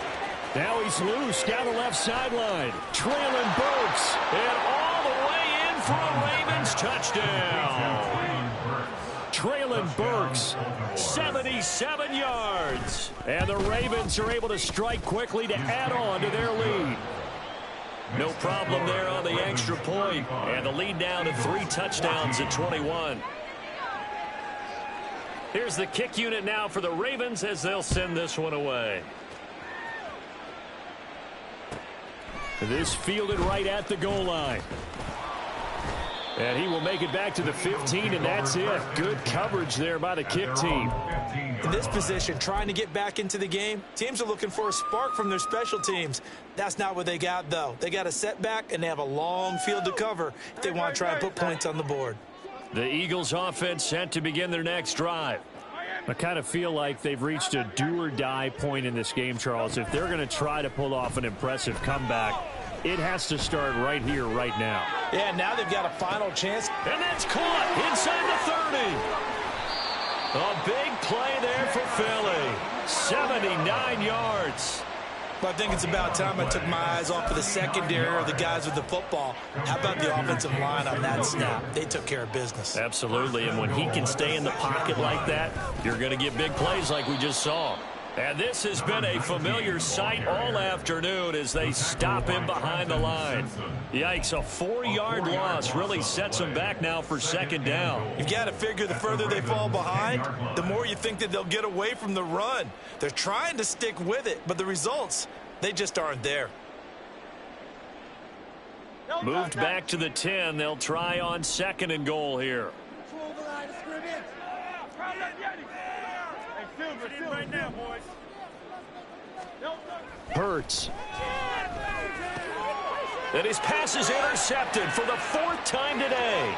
Now he's loose down the left sideline. Traylon Burks. And all the way in for a Ravens touchdown. Traylon Burks, 77 yards. And the Ravens are able to strike quickly to add on to their lead. No problem there on the extra point. And the lead down to 3 touchdowns at 21. Here's the kick unit now for the Ravens as they'll send this one away. This fielded right at the goal line. And he will make it back to the 15, and that's it. Good coverage there by the kick team. In this position, trying to get back into the game, teams are looking for a spark from their special teams. That's not what they got, though. They got a setback, and they have a long field to cover if they want to try and put points on the board. The Eagles offense set to begin their next drive. I kind of feel like they've reached a do-or-die point in this game, Charles. If they're going to try to pull off an impressive comeback, it has to start right here, right now. Yeah, now they've got a final chance. And that's caught inside the 30. A big play there for Philly. 79 yards. But I think it's about time I took my eyes off of the secondary or the guys with the football. How about the offensive line on that snap? They took care of business. Absolutely, and when he can stay in the pocket like that, you're going to get big plays like we just saw. And this has been a familiar sight all afternoon as they stop him behind the line. Yikes, a 4-yard loss really sets them back now for 2nd down. You've got to figure the further they fall behind, the more you think that they'll get away from the run. They're trying to stick with it, but the results, they just aren't there. Moved back to the 10. They'll try on 2nd and goal here. Right now, boys. Hurts. And his pass is intercepted for the 4th time today.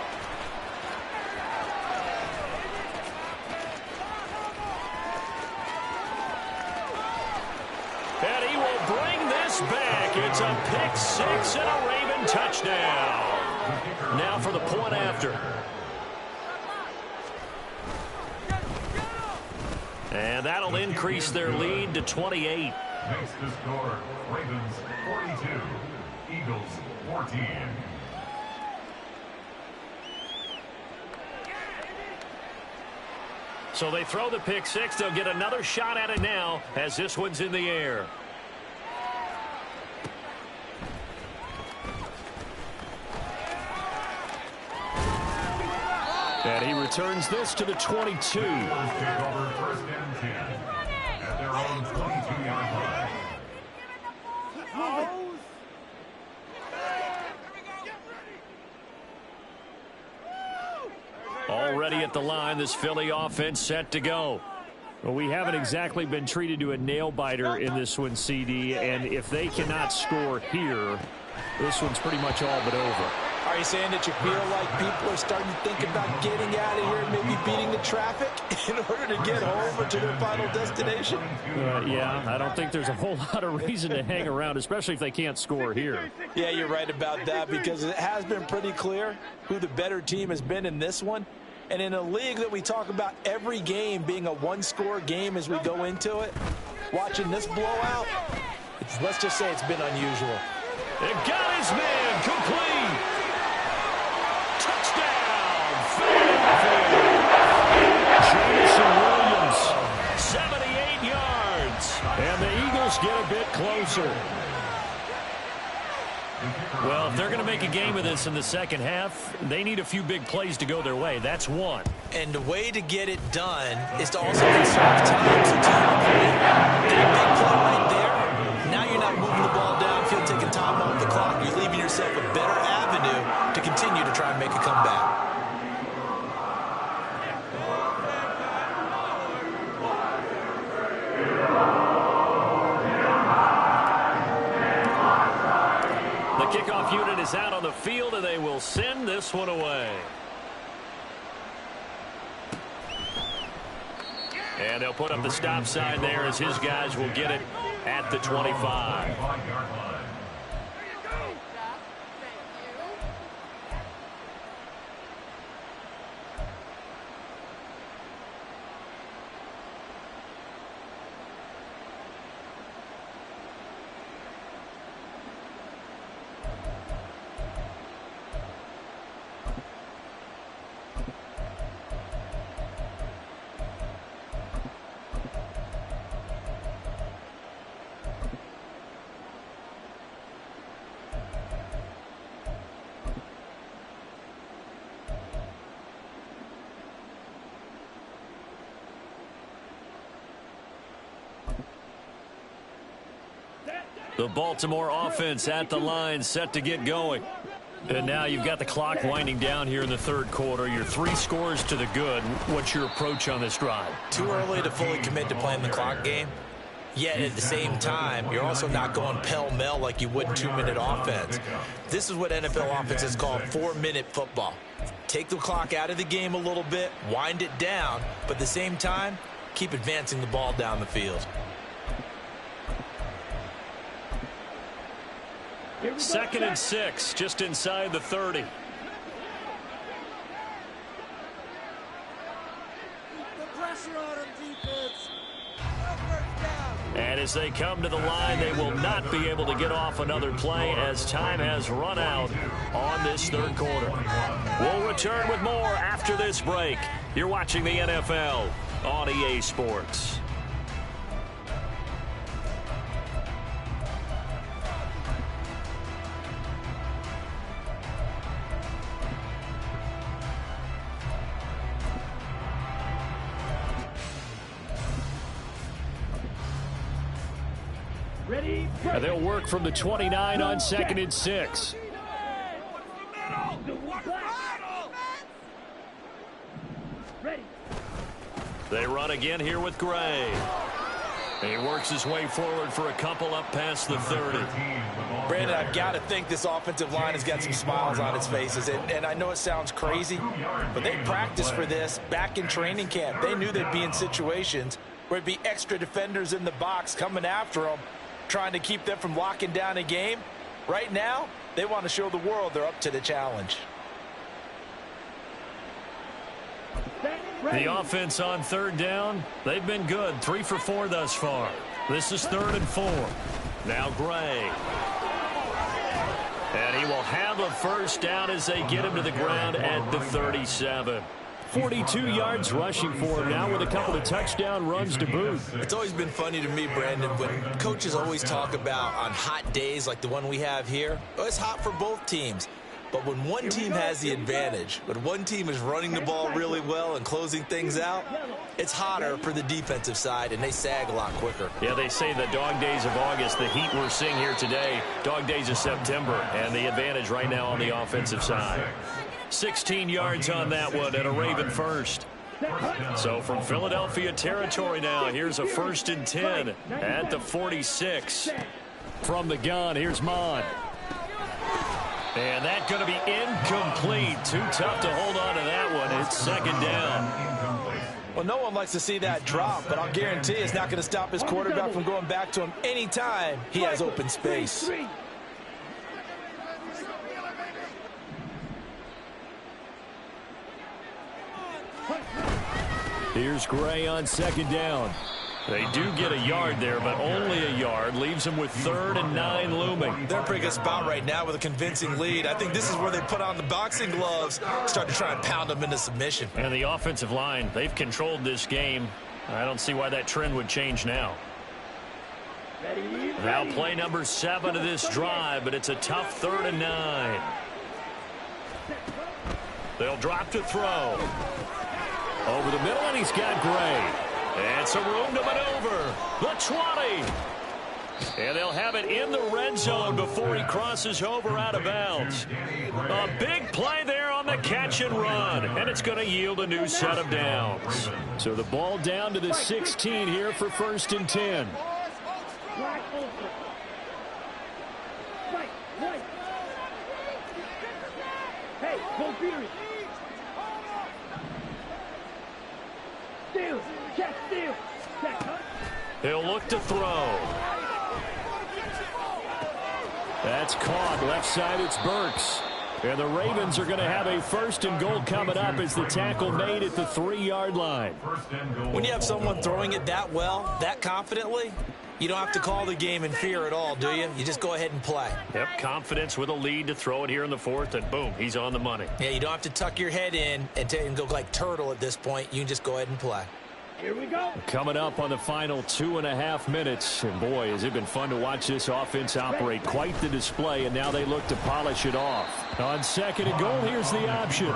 And he will bring this back. It's a pick 6 and a Raven touchdown. Now for the point after. And that'll increase their lead to 28. Makes the score Ravens 42, Eagles 14. So they throw the pick six. They'll get another shot at it now as this one's in the air. And he returns this to the 22. Take over first and 10 at their own 22-yard line. Already at the line, this Philly offense set to go. Well, we haven't exactly been treated to a nail-biter in this one, CD, and if they cannot score here, this one's pretty much all but over. Are you saying that you feel like people are starting to think about getting out of here and maybe beating the traffic in order to get home or to their final destination? Yeah, I don't think there's a whole lot of reason to hang around, especially if they can't score here. Yeah, you're right about that, because it has been pretty clear who the better team has been in this one. And in a league that we talk about every game being a one-score game as we go into it, watching this blowout, let's just say it's been unusual. It got his man complete. Touchdown, Philadelphia. Jameson Williams. 78 yards. And the Eagles get a bit closer. Well, if they're going to make a game of this in the second half, they need a few big plays to go their way. That's one. And the way to get it done is to also conserve time. So that big play right there, now you're not moving the ball downfield, taking time off the clock. You're leaving yourself a better avenue to continue to try and make a comeback. The kickoff unit is out on the field, and they will send this one away. And they'll put up the stop sign there as his guys will get it at the 25. The Baltimore offense at the line, set to get going. And now you've got the clock winding down here in the third quarter. Your 3 scores to the good. What's your approach on this drive? Too early to fully commit to playing the clock game. Yet at the same time, you're also not going pell-mell like you would in 2-minute offense. This is what NFL offenses call 4-minute football. Take the clock out of the game a little bit, wind it down, but at the same time, keep advancing the ball down the field. 2nd and 6, just inside the 30. The pressure on him, defense. And as they come to the line, they will not be able to get off another play as time has run out on this third quarter. We'll return with more after this break. You're watching the NFL on EA Sports. Ready? And they'll work from the 29 on 2nd and 6. Ready. They run again here with Gray. He works his way forward for a couple up past the 30. Brandon, I've got to think this offensive line has got some smiles on its faces. And I know it sounds crazy, but they practiced for this back in training camp. They knew they'd be in situations where it'd be extra defenders in the box coming after them, trying to keep them from locking down a game. Right now, they want to show the world they're up to the challenge. The offense on third down, they've been good. 3 for 4 thus far. This is 3rd and 4. Now Gray. And he will have a first down as they get him to the ground at the 37. 42 yards rushing for him now with a couple of touchdown runs to boot. It's always been funny to me, Brandon, when coaches always talk about on hot days like the one we have here, it's hot for both teams. But when one team has the advantage, when one team is running the ball really well and closing things out, it's hotter for the defensive side, and they sag a lot quicker. Yeah, they say the dog days of August, the heat we're seeing here today, dog days of September, and the advantage right now on the offensive side. 16 yards on that one and a Raven first. So from Philadelphia territory now, here's a 1st and 10 at the 46. From the gun, here's Mon. And that's going to be incomplete. Too tough to hold on to that one. It's 2nd down. Well, no one likes to see that drop, but I'll guarantee it's not going to stop his quarterback from going back to him anytime he has open space. Here's Gray on 2nd down. They do get a yard there, but only a yard. Leaves them with 3rd and 9 looming. They're in a pretty good spot right now with a convincing lead. I think this is where they put on the boxing gloves, start to try and pound them into submission. And the offensive line, they've controlled this game. I don't see why that trend would change now. Now play number 7 of this drive, but it's a tough 3rd and 9. They'll drop to throw. Over the middle, and he's got Gray. And some room to maneuver. The 20. And they'll have it in the red zone before he crosses over out of bounds. A big play there on the catch and run. And it's going to yield a new set of downs. So the ball down to the 16 here for 1st and 10. Hey, go Fury. Steal. Check steal. Check, huh? He'll look to throw. That's caught. Left side, it's Burks. And the Ravens are going to have a 1st and goal coming up as the tackle made at the 3-yard line. When you have someone throwing it that well, that confidently, you don't have to call the game in fear at all, do you? You just go ahead and play. Yep, confidence with a lead to throw it here in the 4th, and boom, he's on the money. Yeah, you don't have to tuck your head in and go like turtle at this point. You can just go ahead and play. Here we go. Coming up on the final 2.5 minutes. And boy, has it been fun to watch this offense operate. Quite the display, and now they look to polish it off. On 2nd and goal, here's the option.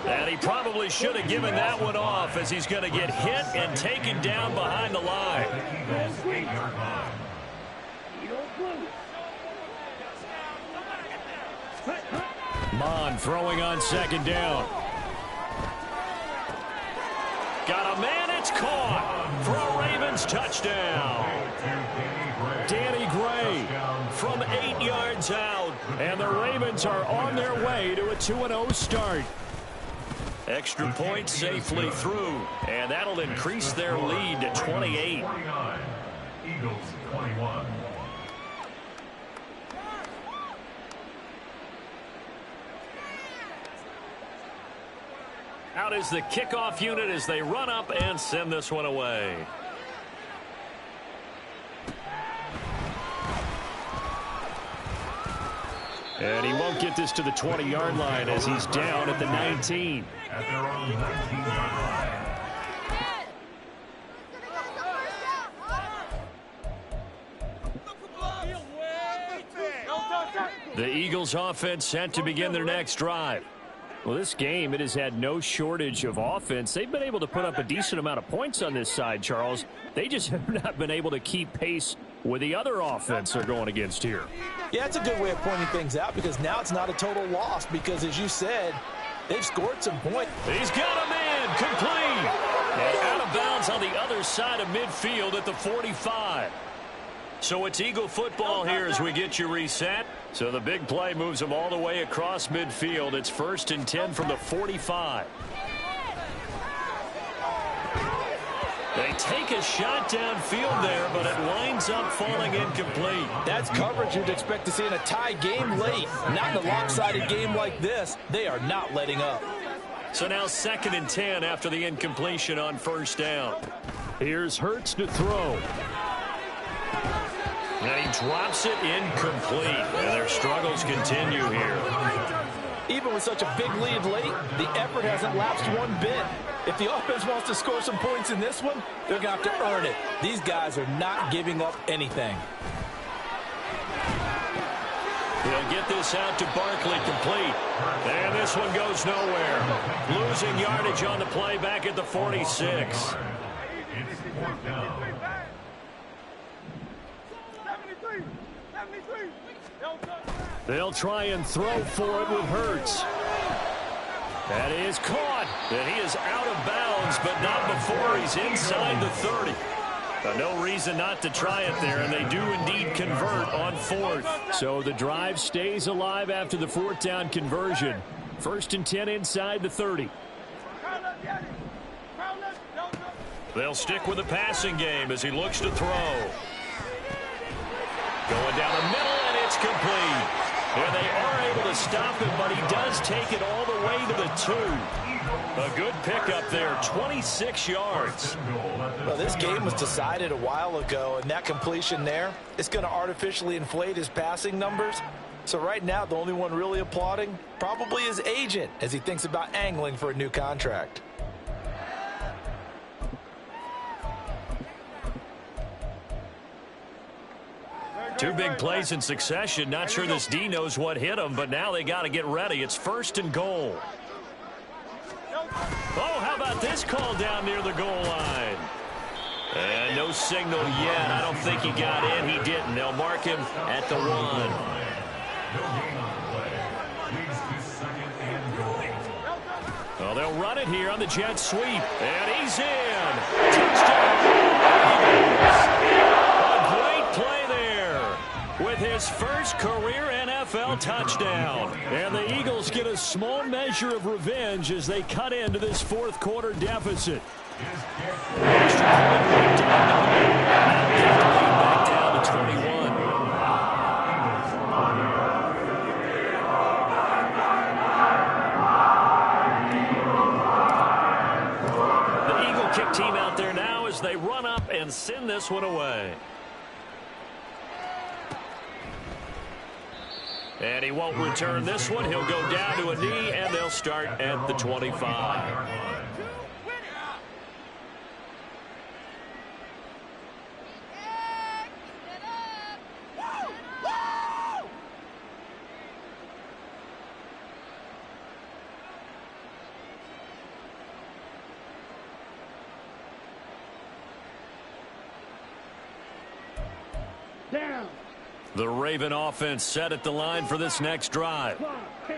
And he probably should have given that one off as he's going to get hit and taken down behind the line. Mon throwing on 2nd down. Got a man, it's caught for a Ravens touchdown. Danny Gray From 8 yards out. and the Ravens are on their way to a 2-0 start. Extra point safely through, and that'll increase their lead to 28. 49. Eagles 21. Out is the kickoff unit as they run up and send this one away. And he won't get this to the 20-yard line as he's down at the 19. At their own 19-yard line. The Eagles offense set to begin their next drive. Well, this game, it has had no shortage of offense. They've been able to put up a decent amount of points on this side, Charles. They just have not been able to keep pace with the other offense they're going against here. Yeah, it's a good way of pointing things out because now it's not a total loss because, as you said, they've scored some points. He's got a man, complete. And out of bounds on the other side of midfield at the 45. So it's Eagle football here as we get you reset. So the big play moves them all the way across midfield. It's 1st and 10 from the 45. They take a shot downfield there, but it winds up falling incomplete. That's coverage you'd expect to see in a tie game late. Not in a lopsided game like this. They are not letting up. So now 2nd and 10 after the incompletion on first down. Here's Hurts to throw. And he drops it incomplete. And their struggles continue here. Even with such a big lead late, the effort hasn't lapsed one bit. If the offense wants to score some points in this one, they're going to have to earn it. These guys are not giving up anything. They'll get this out to Barkley complete. And this one goes nowhere. Losing yardage on the play back at the 46. They'll try and throw for it with Hurts. That is caught. And he is out of bounds, but not before he's inside the 30. No reason not to try it there, and they do indeed convert on 4th. So the drive stays alive after the 4th down conversion. 1st and 10 inside the 30. They'll stick with the passing game as he looks to throw. Going down the middle, and it's complete. And they are able to stop him, but he does take it all the way to the 2. A good pickup there, 26 yards. Well, this game was decided a while ago, and that completion there, it's going to artificially inflate his passing numbers. So right now, the only one really applauding probably his agent as he thinks about angling for a new contract. Two big plays in succession. Not sure this D knows what hit him, but now they got to get ready. It's 1st and goal. Oh, how about this call down near the goal line? And no signal yet. I don't think he got in. He didn't. They'll mark him at the 1. Well, they'll run it here on the jet sweep. And he's in. Touchdown. A great play there with his first career NFL touchdown. And the Eagles get a small measure of revenge as they cut into this 4th quarter deficit. Extra point right down. Back down to 21. The Eagle kick team out there now as they run up and send this one away. And he won't return this one. He'll go down to a knee, and they'll start at the 25. Down. The Raven offense set at the line for this next drive.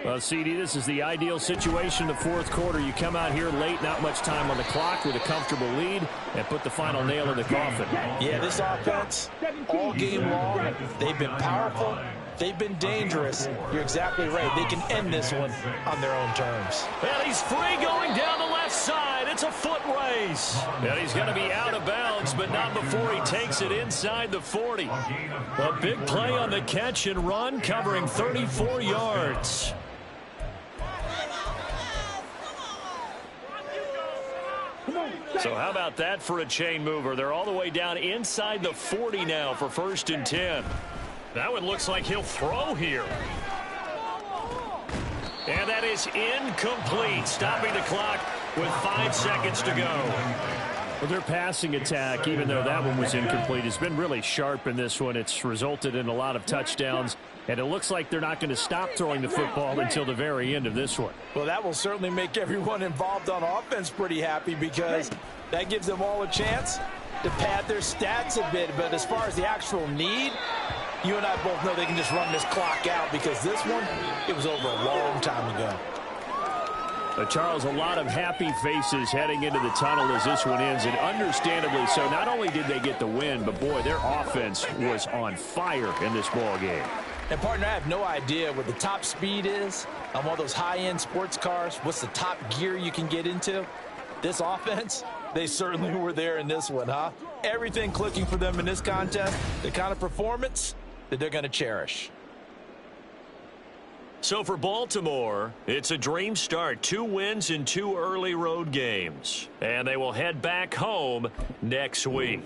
Well, CD, this is the ideal situation in the 4th quarter. You come out here late, not much time on the clock with a comfortable lead, and put the final nail in the coffin. Yeah, this offense, all game long, they've been powerful, they've been dangerous. You're exactly right. They can end this one on their own terms. And he's free going down the left side. It's a foot race. And he's going to be out of bounds, but not before he takes it inside the 40. A big play on the catch and run, covering 34 yards. So how about that for a chain mover? They're all the way down inside the 40 now for 1st and 10. That one looks like he'll throw here. And that is incomplete, stopping the clock with 5 seconds to go. Well, their passing attack, even though that one was incomplete, has been really sharp in this one. It's resulted in a lot of touchdowns, and it looks like they're not going to stop throwing the football until the very end of this one. Well, that will certainly make everyone involved on offense pretty happy because that gives them all a chance to pad their stats a bit. But as far as the actual need, you and I both know they can just run this clock out because this one, it was over a long time ago. Charles, a lot of happy faces heading into the tunnel as this one ends, and understandably so. Not only did they get the win, but, boy, their offense was on fire in this ball game. And, partner, I have no idea what the top speed is on one of those high-end sports cars. What's the top gear you can get into? This offense, they certainly were there in this one, huh? Everything clicking for them in this contest, the kind of performance that they're going to cherish. So for Baltimore, it's a dream start. 2 wins in 2 early road games. And they will head back home next week.